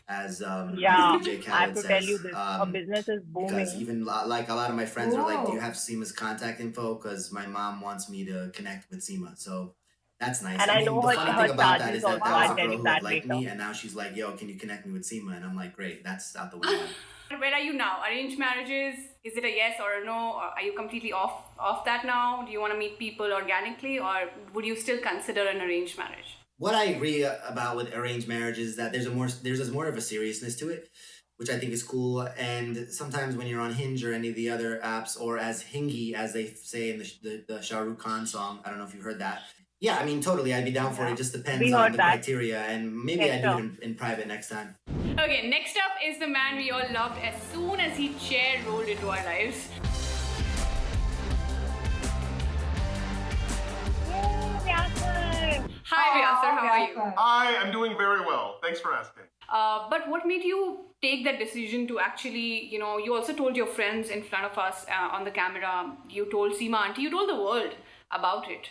[SPEAKER 7] as
[SPEAKER 1] Yeah,
[SPEAKER 7] DJ Khaled
[SPEAKER 1] I have to
[SPEAKER 7] says.
[SPEAKER 1] tell you this. Our business is
[SPEAKER 7] Because
[SPEAKER 1] booming.
[SPEAKER 7] even like a lot of my friends are like, do you
[SPEAKER 2] Oh.
[SPEAKER 7] have Seema's contact info? Because my mom wants me to connect with Seema. So that's nice.
[SPEAKER 1] And I
[SPEAKER 7] mean,
[SPEAKER 1] know
[SPEAKER 7] the
[SPEAKER 1] her,
[SPEAKER 7] funny
[SPEAKER 1] her
[SPEAKER 7] thing about that
[SPEAKER 1] charges
[SPEAKER 7] is that
[SPEAKER 1] also.
[SPEAKER 7] that
[SPEAKER 1] I'll
[SPEAKER 7] was a
[SPEAKER 1] tell
[SPEAKER 7] girl
[SPEAKER 1] you
[SPEAKER 7] who
[SPEAKER 1] that
[SPEAKER 7] had liked
[SPEAKER 1] later.
[SPEAKER 7] me, and now she's like, yo, can you connect me with Seema? And I'm like, great, that's out the window.
[SPEAKER 3] Where are you now? Arranged marriages? Is it a yes or a no? Or are you completely off that now? Do you want to meet people organically, or would you still consider an arranged marriage?
[SPEAKER 7] What I agree about with arranged marriages is that there's more of a seriousness to it, which I think is cool. And sometimes when you're on Hinge or any of the other apps, or as Hingy, as they say in the Shah Rukh Khan song, I don't know if you've heard that. Yeah, I mean, totally, I'd be down for it. It just depends
[SPEAKER 1] We
[SPEAKER 7] on
[SPEAKER 1] heard
[SPEAKER 7] the
[SPEAKER 1] that.
[SPEAKER 7] criteria, and maybe
[SPEAKER 1] Yeah,
[SPEAKER 7] I
[SPEAKER 1] sure.
[SPEAKER 7] do it in private next time.
[SPEAKER 3] Okay, next up is the man we all loved as soon as he chair rolled into our lives. Hi Vyasar, how are you?
[SPEAKER 9] Hi, I'm doing very well. Thanks for asking.
[SPEAKER 3] But what made you take that decision to actually, you also told your friends in front of us on the camera, you told Seema Auntie, you told the world about it.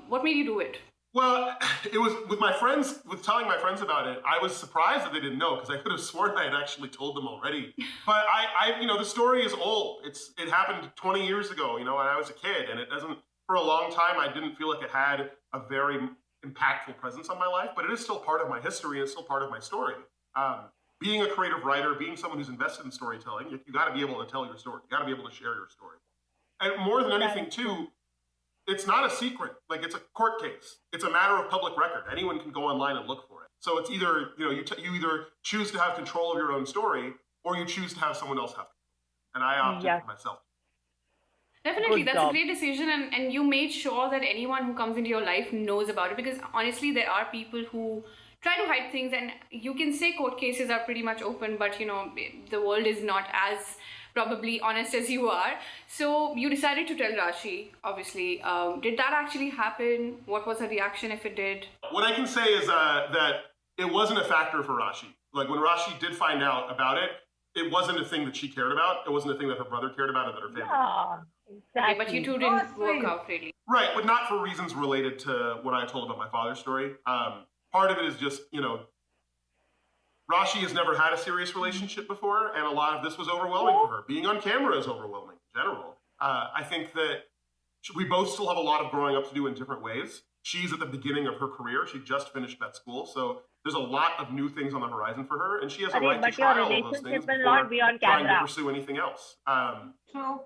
[SPEAKER 3] What made you do it?
[SPEAKER 9] Well, it was with telling my friends about it, I was surprised that they didn't know because I could have sworn I had actually told them already. But the story is old. It happened 20 years ago, when I was a kid, and it doesn't, for a long time, I didn't feel like it had a very impactful presence on my life, but it is still part of my history and it's still part of my story. Being a creative writer, being someone who's invested in storytelling, you got to be able to tell your story. You got to be able to share your story. And more than anything, too, it's not a secret. Like, it's a court case. It's a matter of public record. Anyone can go online and look for it. So it's either, you either choose to have control of your own story or you choose to have someone else have control. And I opted for myself.
[SPEAKER 3] Definitely,
[SPEAKER 1] Good
[SPEAKER 3] that's
[SPEAKER 1] job.
[SPEAKER 3] a great decision, and you made sure that anyone who comes into your life knows about it, because honestly, there are people who try to hide things, and you can say court cases are pretty much open, but the world is not as probably honest as you are. So you decided to tell Rashi, obviously. Did that actually happen? What was her reaction if it did?
[SPEAKER 9] What I can say is that it wasn't a factor for Rashi. Like, when Rashi did find out about it, it wasn't a thing that she cared about. It wasn't a thing that her brother cared about or that her family.
[SPEAKER 1] Yeah, exactly.
[SPEAKER 3] Okay, but you two didn't work out really.
[SPEAKER 9] Right, but not for reasons related to what I told about my father's story. Part of it is just, Rashi has never had a serious relationship before, and a lot of this was overwhelming for her. Being on camera is overwhelming in general. I think that we both still have a lot of growing up to do in different ways. She's at the beginning of her career. She just finished vet school, so there's a lot of new things on the horizon for her, and she has a right to try all of those things
[SPEAKER 1] will not
[SPEAKER 9] before
[SPEAKER 1] be on
[SPEAKER 9] trying to
[SPEAKER 1] camera.
[SPEAKER 9] pursue anything else,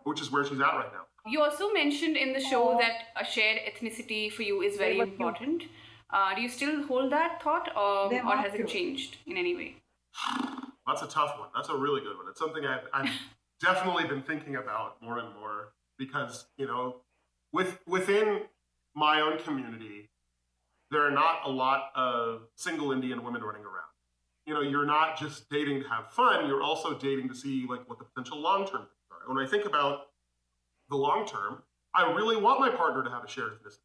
[SPEAKER 9] which is where she's at right now.
[SPEAKER 3] You also mentioned in the show that a shared ethnicity for you is very important. Do you still hold that thought, or has it changed in any way?
[SPEAKER 9] That's a tough one. That's a really good one. It's something I've definitely been thinking about more and more because, within my own community, there are not a lot of single Indian women running around. You're not just dating to have fun, you're also dating to see what the potential long-term things are. When I think about the long term, I really want my partner to have a shared ethnicity.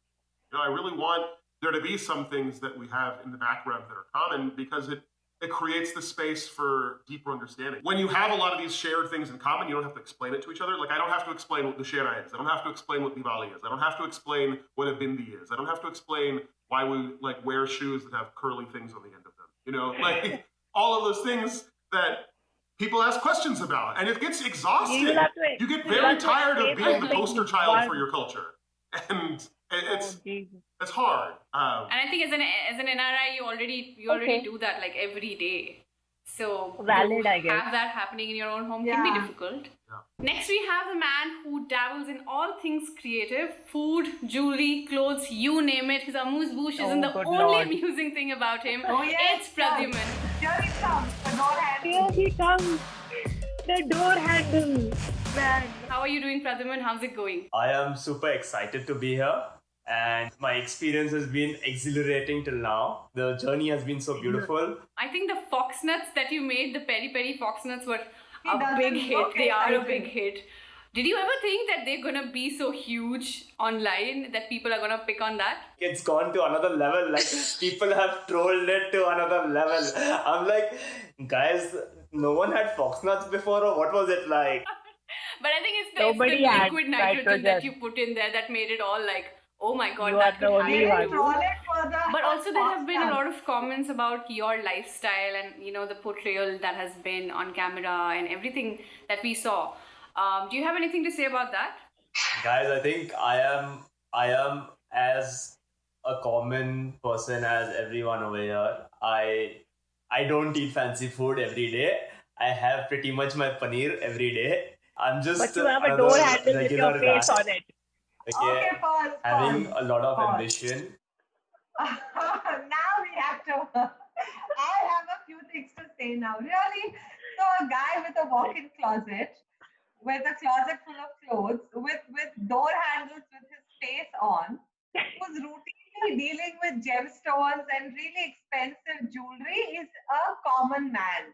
[SPEAKER 9] I really want there to be some things that we have in the background that are common because it creates the space for deeper understanding. When you have a lot of these shared things in common, you don't have to explain it to each other. Like, I don't have to explain what Dussehra is. I don't have to explain what Diwali is. I don't have to explain what a bindi is. I don't have to explain why we wear shoes that have curly things on the end of them. All of those things that people ask questions about, and it gets exhausting. You get very tired of being the poster child for your culture, and it's hard.
[SPEAKER 3] And I think as an NRI, you already do that every day. So
[SPEAKER 1] valid, I guess.
[SPEAKER 3] Have that happening in your own home can be difficult. Yeah. Next, we have the man who dabbles in all things creative: food, jewelry, clothes, you name it. His amuse-bouche isn't the only amusing thing about him.
[SPEAKER 2] Oh, yes,
[SPEAKER 3] it's Pradyuman.
[SPEAKER 2] Here he comes, the door handle.
[SPEAKER 1] Here he comes, the door handle. Man.
[SPEAKER 3] How are you doing, Pradyuman? How's it going?
[SPEAKER 10] I am super excited to be here. And my experience has been exhilarating till now. The journey has been so beautiful.
[SPEAKER 3] I think the fox nuts that you made, the peri peri fox nuts, were a big hit. They are a big hit. Did you ever think that they're gonna be so huge online that people are gonna pick on that?
[SPEAKER 10] It's gone to another level. People have trolled it to another level. I'm like, guys, no one had fox nuts before, or what was it like?
[SPEAKER 3] But I think it's the liquid nitrogen that you put in there that made it all Oh my God,
[SPEAKER 1] You
[SPEAKER 3] that
[SPEAKER 1] are the
[SPEAKER 3] could
[SPEAKER 1] only
[SPEAKER 3] happen.
[SPEAKER 1] one.
[SPEAKER 2] Troll it for the
[SPEAKER 3] But also there have been a
[SPEAKER 2] podcast.
[SPEAKER 3] lot of comments about your lifestyle and the portrayal that has been on camera and everything that we saw. Do you have anything to say about that?
[SPEAKER 10] Guys, I think I am as a common person as everyone over here. I don't eat fancy food every day. I have pretty much my paneer every day. I'm just
[SPEAKER 1] But you have a
[SPEAKER 10] another
[SPEAKER 1] door handle with your
[SPEAKER 10] regular
[SPEAKER 1] face
[SPEAKER 10] guy.
[SPEAKER 1] on it.
[SPEAKER 10] Okay,
[SPEAKER 2] Pause.
[SPEAKER 10] having a lot of
[SPEAKER 2] Pause.
[SPEAKER 10] ambition.
[SPEAKER 2] Now we have to. I have a few things to say now. Really? So a guy with a walk-in closet, with a closet full of clothes, with door handles with his face on, who's routinely dealing with gemstones and really expensive jewelry is a common man.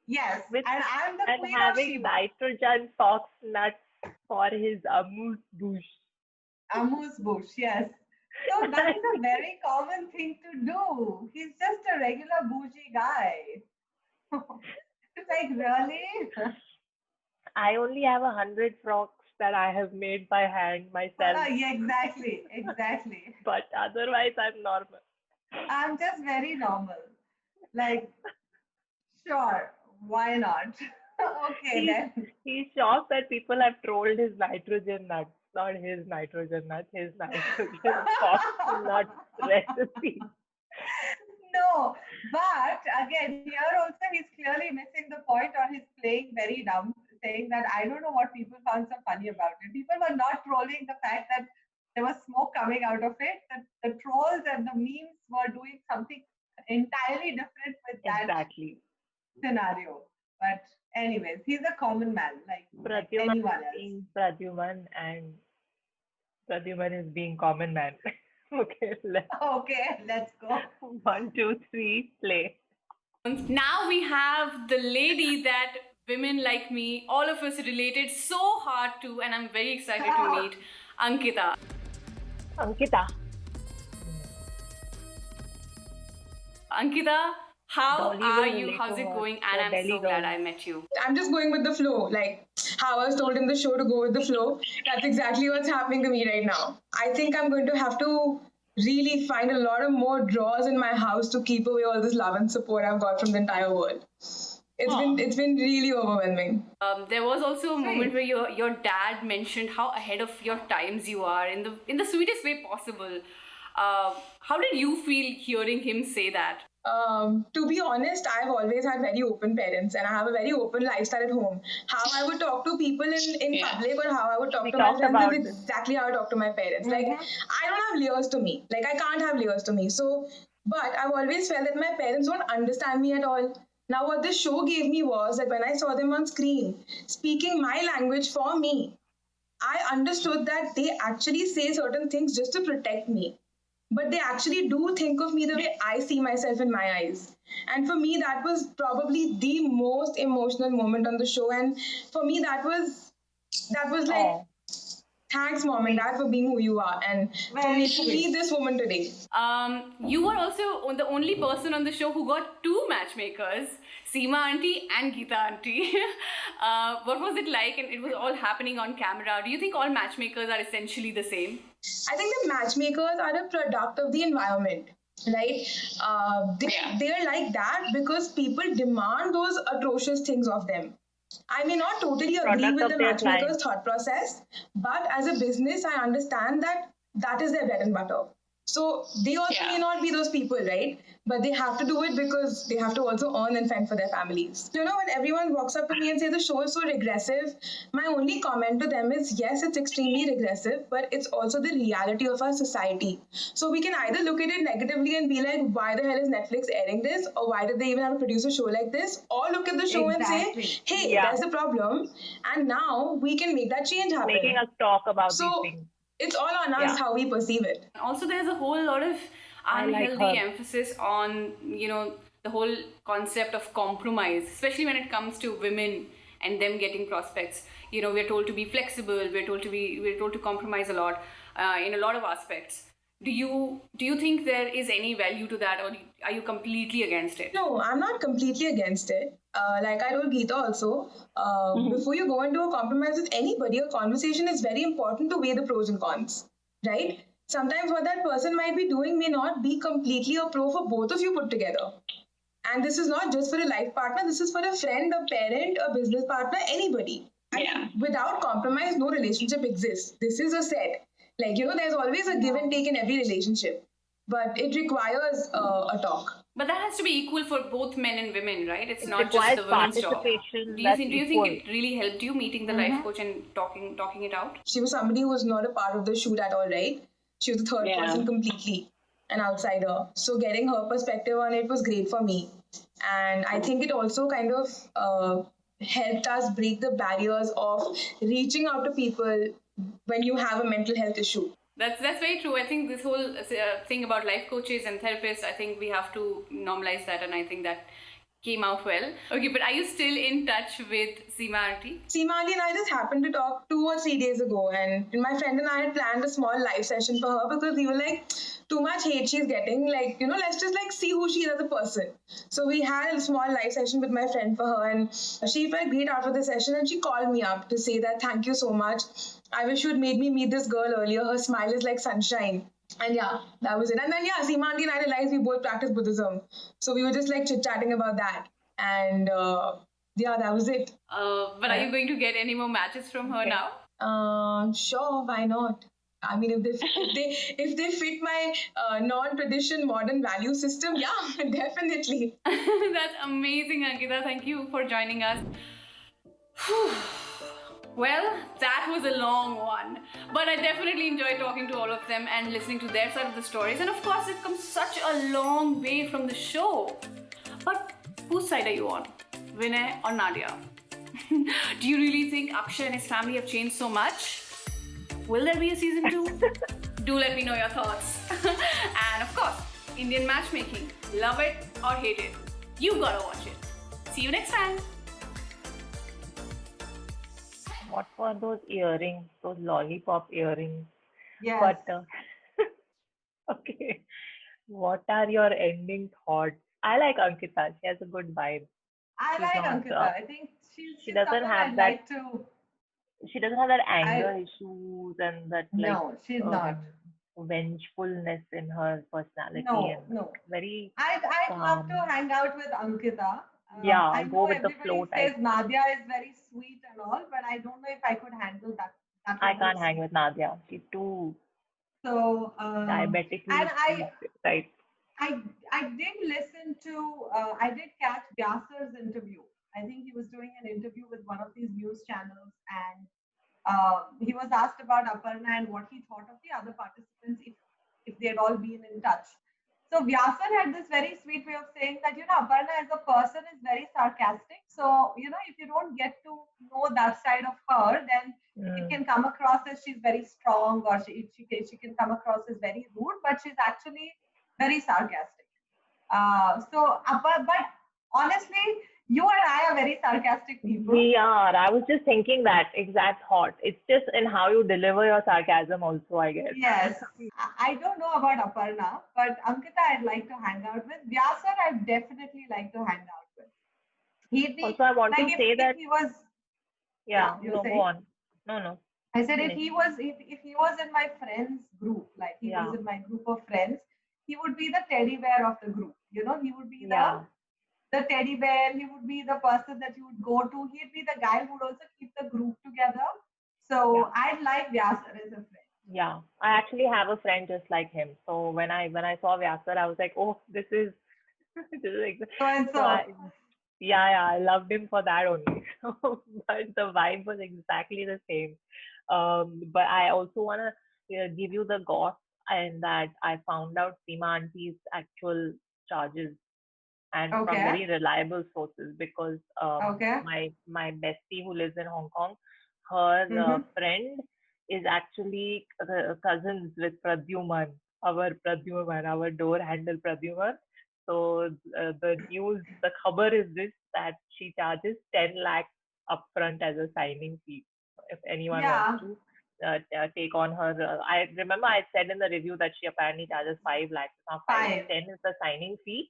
[SPEAKER 2] Yes,
[SPEAKER 1] With,
[SPEAKER 2] and I'm the
[SPEAKER 1] and
[SPEAKER 2] queen of
[SPEAKER 1] having
[SPEAKER 2] Shiva.
[SPEAKER 1] nitrogen fox nuts for his amuse bouche.
[SPEAKER 2] Amuse bush, yes. So that is a very common thing to do. He's just a regular bougie guy. It's like, really?
[SPEAKER 1] I only have 100 frocks that I have made by hand myself.
[SPEAKER 2] Yeah, exactly.
[SPEAKER 1] But otherwise, I'm normal.
[SPEAKER 2] I'm just very normal. Like, sure, why not? Okay, then.
[SPEAKER 1] He's shocked that people have trolled his nitrogen nuts. Not his nitrogen nuts, his nitrogen fox nut recipe.
[SPEAKER 2] No, but again, here also he's clearly missing the point, or he's playing very dumb, saying that I don't know what people found so funny about it. People were not trolling the fact that there was smoke coming out of it. The trolls and the memes were doing something entirely different with that
[SPEAKER 1] Exactly.
[SPEAKER 2] scenario. But anyways, he's a common man, like
[SPEAKER 1] Pradyuman
[SPEAKER 2] anyone else.
[SPEAKER 1] being Pradyuman and Pradyuman is being common man. Okay,
[SPEAKER 2] let's go.
[SPEAKER 1] 1, 2, 3, play.
[SPEAKER 3] Now we have the lady that women like me, all of us related so hard to, and I'm very excited to meet Ankita.
[SPEAKER 1] Ankita.
[SPEAKER 3] Ankita, how
[SPEAKER 1] Dolly
[SPEAKER 3] are
[SPEAKER 1] will
[SPEAKER 3] you?
[SPEAKER 1] relate
[SPEAKER 3] How's
[SPEAKER 1] to
[SPEAKER 3] it
[SPEAKER 1] her.
[SPEAKER 3] going?
[SPEAKER 1] Your
[SPEAKER 3] And I'm
[SPEAKER 1] belly
[SPEAKER 3] so glad
[SPEAKER 1] girl.
[SPEAKER 3] I met you.
[SPEAKER 11] I'm just going with the flow, like how I was told in the show to go with the flow. That's exactly what's happening to me right now. I think I'm going to have to really find a lot of more drawers in my house to keep away all this love and support I've got from the entire world. It's been really overwhelming.
[SPEAKER 3] There was also a moment where your dad mentioned how ahead of your times you are in the sweetest way possible. How did you feel hearing him say that?
[SPEAKER 11] To be honest, I've always had very open parents and I have a very open lifestyle at home. How I would talk to people in public or how I would talk to my friends is exactly how I talk to my parents. Like, I don't have layers to me. Like, I can't have layers to me. So, but I've always felt that my parents don't understand me at all. Now, what this show gave me was that when I saw them on screen, speaking my language for me, I understood that they actually say certain things just to protect me. But they actually do think of me the way I see myself in my eyes. And for me, that was probably the most emotional moment on the show. And for me, that was like, thanks, Mom and Dad, for being who you are. And for making me this woman today.
[SPEAKER 3] You were also the only person on the show who got 2 matchmakers, Seema auntie and Geeta auntie. What was it like? And it was all happening on camera. Do you think all matchmakers are essentially the same?
[SPEAKER 11] I think the matchmakers are a product of the environment, right? They're like that because people demand those atrocious things of them. I may not totally agree with the matchmaker's thought process, but as a business, I understand that that is their bread and butter. So they also may not be those people, right? But they have to do it because they have to also earn and fend for their families. You know, when everyone walks up to me and says the show is so regressive, my only comment to them is, yes, it's extremely regressive, but it's also the reality of our society. So we can either look at it negatively and be like, why the hell is Netflix airing this? Or why did they even have to produce a show like this? Or look at the show and say, hey, there's a problem. And now we can make that change happen.
[SPEAKER 1] Making us talk about these things.
[SPEAKER 11] It's all on us how we perceive it.
[SPEAKER 3] Also, there's a whole lot of unhealthy emphasis on, the whole concept of compromise, especially when it comes to women and them getting prospects. We're told to be flexible, we're told to compromise a lot in a lot of aspects. Do you think there is any value to that, or are you completely against it?
[SPEAKER 11] No, I'm not completely against it. Like I told Geeta also, before you go into a compromise with anybody, a conversation is very important to weigh the pros and cons, right? sometimes what that person might be doing may not be completely a pro for both of you put together. And this is not just for a life partner, this is for a friend, a parent, a business partner, anybody. And without compromise, no relationship exists. This is a set. Like, there's always a give and take in every relationship, but it requires a talk.
[SPEAKER 3] But that has to be equal for both men and women, right? It's not
[SPEAKER 1] requires
[SPEAKER 3] just the women's job.
[SPEAKER 1] participation.
[SPEAKER 3] Do you think it really helped you meeting the life coach and talking it out?
[SPEAKER 11] She was somebody who was not a part of the shoot at all, right? She was the third person completely, an outsider. So getting her perspective on it was great for me. And I think it also kind of helped us break the barriers of reaching out to people when you have a mental health issue.
[SPEAKER 3] That's very true. I think this whole thing about life coaches and therapists, I think we have to normalize that, and I think that came out well. Okay, but are you still in touch with Seema Auntie?
[SPEAKER 11] Seema Auntie and I just happened to talk 2 or 3 days ago, and my friend and I had planned a small live session for her because we were like, too much hate she's getting, like, let's just like see who she is as a person. So we had a small live session with my friend for her, and she felt great after the session, and she called me up to say that thank you so much. I wish you'd made me meet this girl earlier. Her smile is like sunshine. And yeah, that was it. And then Seema Auntie and I realized we both practice Buddhism. So we were just like chit-chatting about that. And that was it.
[SPEAKER 3] But are you going to get any more matches from her now?
[SPEAKER 11] Sure, why not? I mean, if they fit my non-tradition modern value system, yeah, definitely.
[SPEAKER 3] That's amazing, Ankita. Thank you for joining us. Well, that was a long one, but I definitely enjoyed talking to all of them and listening to their side of the stories. And of course, we've come such a long way from the show. But whose side are you on? Vinay or Nadia? Do you really think Akshay and his family have changed so much? Will there be a season 2? Do let me know your thoughts. And of course, Indian matchmaking. Love it or hate it. You gotta watch it. See you next time.
[SPEAKER 1] What were those earrings? Those lollipop earrings?
[SPEAKER 2] Yes.
[SPEAKER 1] But okay, what are your ending thoughts? I like Ankita. She has a good vibe.
[SPEAKER 2] I like Ankita. I think
[SPEAKER 1] she doesn't have
[SPEAKER 2] I'd
[SPEAKER 1] that.
[SPEAKER 2] Like to...
[SPEAKER 1] She doesn't have that anger issues and that
[SPEAKER 2] no, she's not.
[SPEAKER 1] Vengefulness in her personality.
[SPEAKER 2] No.
[SPEAKER 1] Very.
[SPEAKER 2] I'd love to hang out with Ankita.
[SPEAKER 1] I go with the flow
[SPEAKER 2] says
[SPEAKER 1] type.
[SPEAKER 2] Nadia is very sweet and all, but I don't know if I could handle that.
[SPEAKER 1] I can't hang with Nadia. She's too diabetically sweet, right?
[SPEAKER 2] I did listen to, I did catch Vyasar's interview. I think he was doing an interview with one of these news channels, and he was asked about Aparna and what he thought of the other participants if they had all been in touch. So Vyasar had this very sweet way of saying that, Aparna as a person is very sarcastic. So, if you don't get to know that side of her, then it can come across as she's very strong, or she can come across as very rude, but she's actually very sarcastic. But honestly, you and I are very sarcastic people.
[SPEAKER 1] We are. I was just thinking that exact thought. It's just in how you deliver your sarcasm also, I guess.
[SPEAKER 2] Yes. I don't know about Aparna, but Ankita I'd like to hang out with. Vyasar I'd definitely like to hang out with. He'd be,
[SPEAKER 1] also, I want to say that...
[SPEAKER 2] If he was...
[SPEAKER 1] go on. No.
[SPEAKER 2] I said if he was in my friends group, like he was in my group of friends, he would be the teddy bear of the group. He would be the teddy bear. He would be the person that you would go to. He'd be the guy who would also keep the group together. So I'd like Vyasar as a friend.
[SPEAKER 1] Yeah, I actually have a friend just like him. So when I saw Vyasar, I was like, oh, this is I loved him for that only. But the vibe was exactly the same. But I also want to give you the goss, and that I found out Seema Auntie's actual charges, and from very reliable sources, because my bestie who lives in Hong Kong, her friend is actually cousins with Pradyuman, our door handle Pradyuman. So the khabar is this, that she charges 10 lakhs upfront as a signing fee. If anyone wants to take on her, I remember I said in the review that she apparently charges 5 lakhs. Now 10 is the signing fee,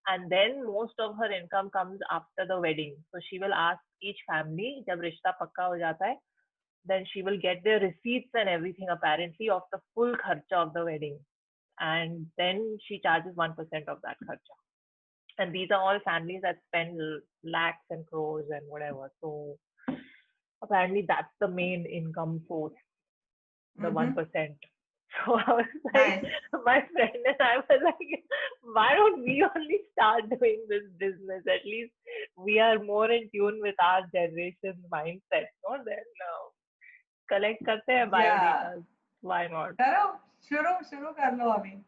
[SPEAKER 1] and then most of her income comes after the wedding. So she will ask each family, जब रिश्ता पक्का हो जाता है, then she will get their receipts and everything apparently of the full kharcha of the wedding. And then she charges 1% of that kharcha. And these are all families that spend lakhs and crores and whatever. So apparently that's the main income source, the 1%. So I was like,
[SPEAKER 2] Nice.
[SPEAKER 1] my friend and I were like, why don't we only start doing this business? At least we are more in tune with our generation's mindset. No, then collect karte hai
[SPEAKER 2] Yeah.
[SPEAKER 1] biodatas. Why not?
[SPEAKER 2] करो शुरू कर लो अभी.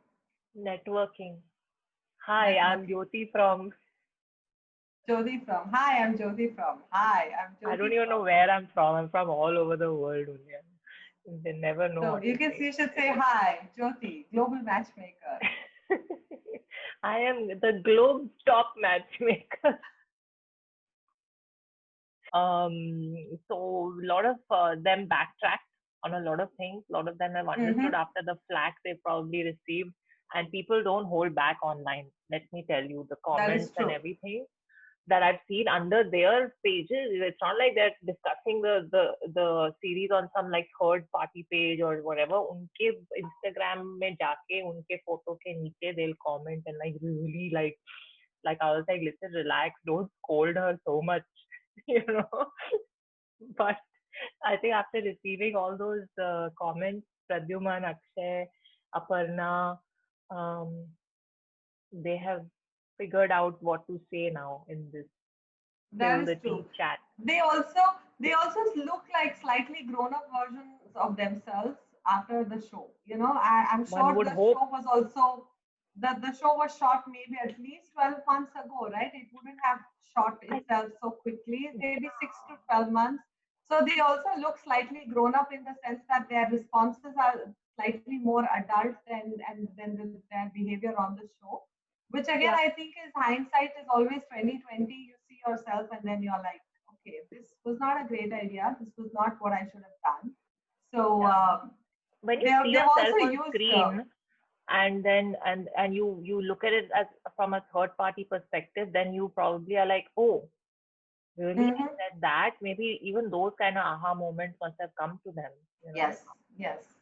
[SPEAKER 1] Networking. Hi, I'm Jyoti from.
[SPEAKER 2] Jyoti from. Hi, I'm Jyoti from. Hi, I'm Jyoti.
[SPEAKER 1] I don't even know where I'm from. I'm from all over the world only. They never know.
[SPEAKER 2] So
[SPEAKER 1] what
[SPEAKER 2] you
[SPEAKER 1] to
[SPEAKER 2] should say hi, Jyoti, global matchmaker.
[SPEAKER 1] I am the globe's top matchmaker. So a lot of them backtracked on a lot of things. A lot of them have understood after the flack they probably received, and people don't hold back online. Let me tell you, the comments and everything that I've seen under their pages, it's not like they're discussing the series on some like third party page or whatever. Unke Instagram mein jaake unke photo ke niche they'll comment and like really like I was like, listen, relax, don't scold her so much, you know. But I think after receiving all those comments, Pradyuman, Akshay, Aparna, they have figured out what to say now in this
[SPEAKER 2] That is true.
[SPEAKER 1] chat.
[SPEAKER 2] They also look like slightly grown-up versions of themselves after the show. You know, I'm sure the show was also the show was shot maybe at least 12 months ago, right? It wouldn't have shot itself so quickly, maybe 6 to 12 months. So they also look slightly grown up in the sense that their responses are slightly more adult than their behavior on the show. Which again, I think is hindsight is always 2020. You see yourself and then you're like, okay, this was not a great idea. This was not what I should have done. So
[SPEAKER 1] when you see yourself on screen and then and you look at it as from a third party perspective, then you probably are like, oh, really? He said that? Maybe even those kind of aha moments must have come to them. You know?
[SPEAKER 2] Yes.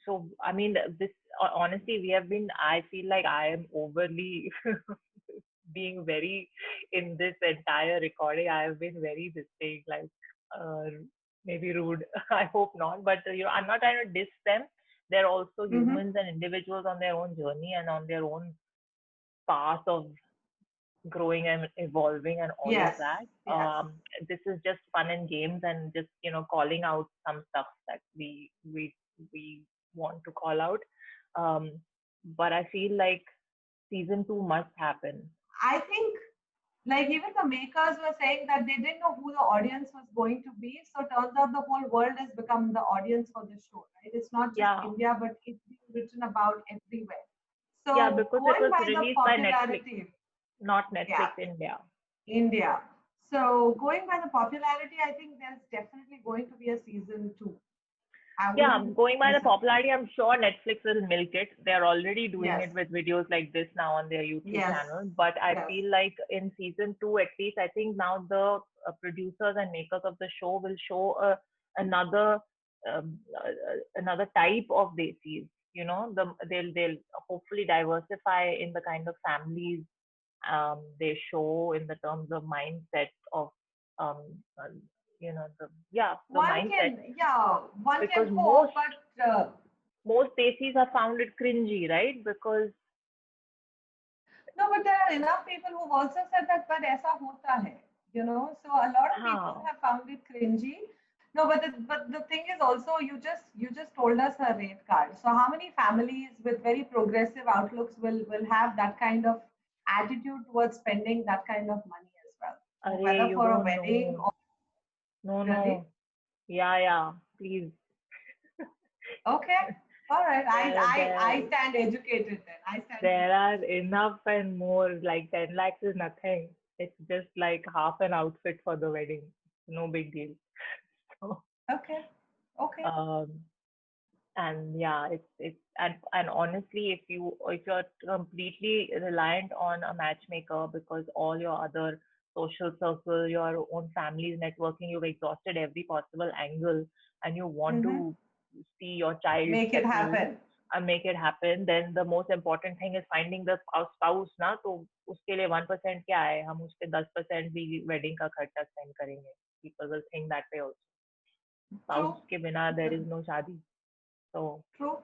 [SPEAKER 1] So I mean, this honestly, we have been. I feel like I am overly being very in this entire recording. I have been very distinct, like maybe rude. I hope not, but I'm not trying to diss them. They're also humans and individuals on their own journey and on their own path of growing and evolving and all of that. This is just fun and games and just calling out some stuff that we want to call out. But I feel like season 2 must happen.
[SPEAKER 2] I think like even the makers were saying that they didn't know who the audience was going to be. So it turns out the whole world has become the audience for the show, right? It's not just India, but it's being written about everywhere. So
[SPEAKER 1] because it was released by Netflix, not Netflix India.
[SPEAKER 2] So going by the popularity, I think there's definitely going to be a season 2.
[SPEAKER 1] Going by the popularity, I'm sure Netflix will milk it. They're already doing it with videos like this now on their YouTube channel. But I feel like in season 2, at least, I think now the producers and makers of the show will show another type of desis. You know, they'll hopefully diversify in the kind of families they show in the terms of mindset of mindset.
[SPEAKER 2] One can hope, but
[SPEAKER 1] most desis have found it cringy, right? Because
[SPEAKER 2] no, but there are enough people who've also said that, but aisa hota hai, you know. So a lot of people have found it cringy. No, but the thing is also you just told us a rate card. So how many families with very progressive outlooks will have that kind of attitude towards spending that kind of money as well, whether for a wedding or
[SPEAKER 1] no. Yeah, please.
[SPEAKER 2] Okay. All right. I stand educated then.
[SPEAKER 1] There are enough and more. Like 10 lakhs is nothing. It's just like half an outfit for the wedding. No big deal. So,
[SPEAKER 2] okay.
[SPEAKER 1] And it's and honestly, if you're completely reliant on a matchmaker because all your other social circle, your own family's networking, you've exhausted every possible angle, and you want to see your child
[SPEAKER 2] Make it
[SPEAKER 1] settled
[SPEAKER 2] happen.
[SPEAKER 1] and make it happen, then the most important thing is finding the spouse ना, तो उसके लिए 1% क्या है, हम उस पे 10% भी wedding का खर्चा spend करेंगे. People will think that way also. Spouse के बिना there is no शादी. So
[SPEAKER 2] True.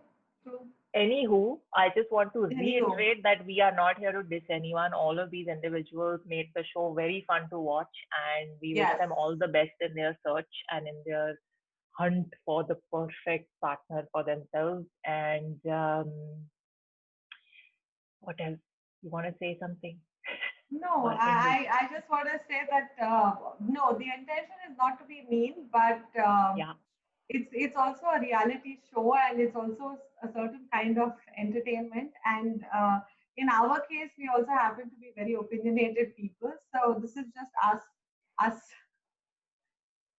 [SPEAKER 1] anywho, I just want to reiterate that we are not here to diss anyone. All of these individuals made the show very fun to watch, and we wish them all the best in their search and in their hunt for the perfect partner for themselves. And what else? You want to say something?
[SPEAKER 2] No, I just want to say that no, the intention is not to be mean, but it's also a reality show, and it's also a certain kind of entertainment. And in our case, we also happen to be very opinionated people. So this is just us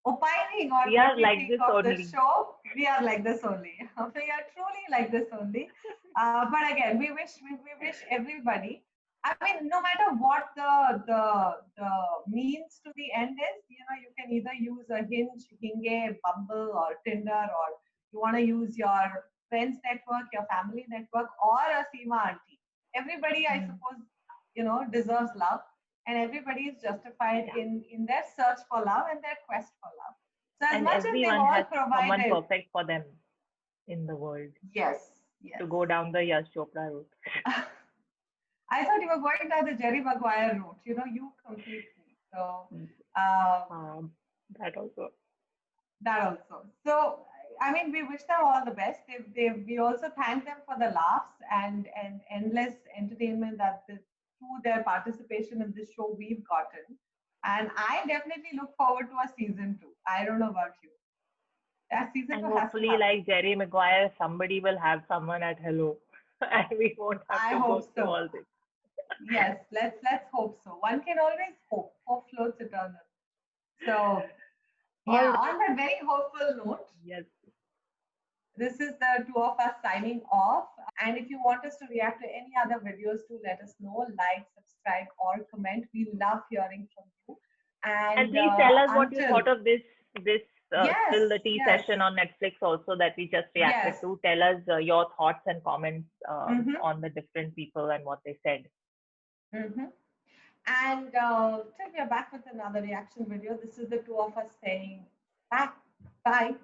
[SPEAKER 2] opining on what we think of the show. We are like this only. We are truly like this only. But again, we wish everybody. I mean, no matter what the means to the end is, you can either use a Hinge, Hinge, Bumble, or Tinder, or you want to use your friends network, your family network, or a Seema auntie. Everybody, I suppose, deserves love, and everybody is justified in their search for love and their quest for love. So as much as they've all provided,
[SPEAKER 1] someone perfect for them in the world.
[SPEAKER 2] Yes.
[SPEAKER 1] To go down the Yash Chopra route.
[SPEAKER 2] I thought you were going down the Jerry Maguire route. You complete me. So
[SPEAKER 1] that also.
[SPEAKER 2] So I mean, we wish them all the best. We also thank them for the laughs and endless entertainment that through their participation in this show we've gotten. And I definitely look forward to a season 2. I don't know about you. Season 2
[SPEAKER 1] hopefully, like Jerry Maguire, somebody will have someone at Hello, and we won't have to go through all this.
[SPEAKER 2] Yes, let's hope so. One can always hope. Hope floats eternal. So, on that very hopeful note,
[SPEAKER 1] yes,
[SPEAKER 2] this is the two of us signing off. And if you want us to react to any other videos, do let us know. Like, subscribe, or comment. We love hearing from you. And
[SPEAKER 1] please tell us what you thought of this Spill the Tea session on Netflix also that we just reacted to. Tell us your thoughts and comments on the different people and what they said.
[SPEAKER 2] And till we are back with another reaction video, this is the two of us saying bye.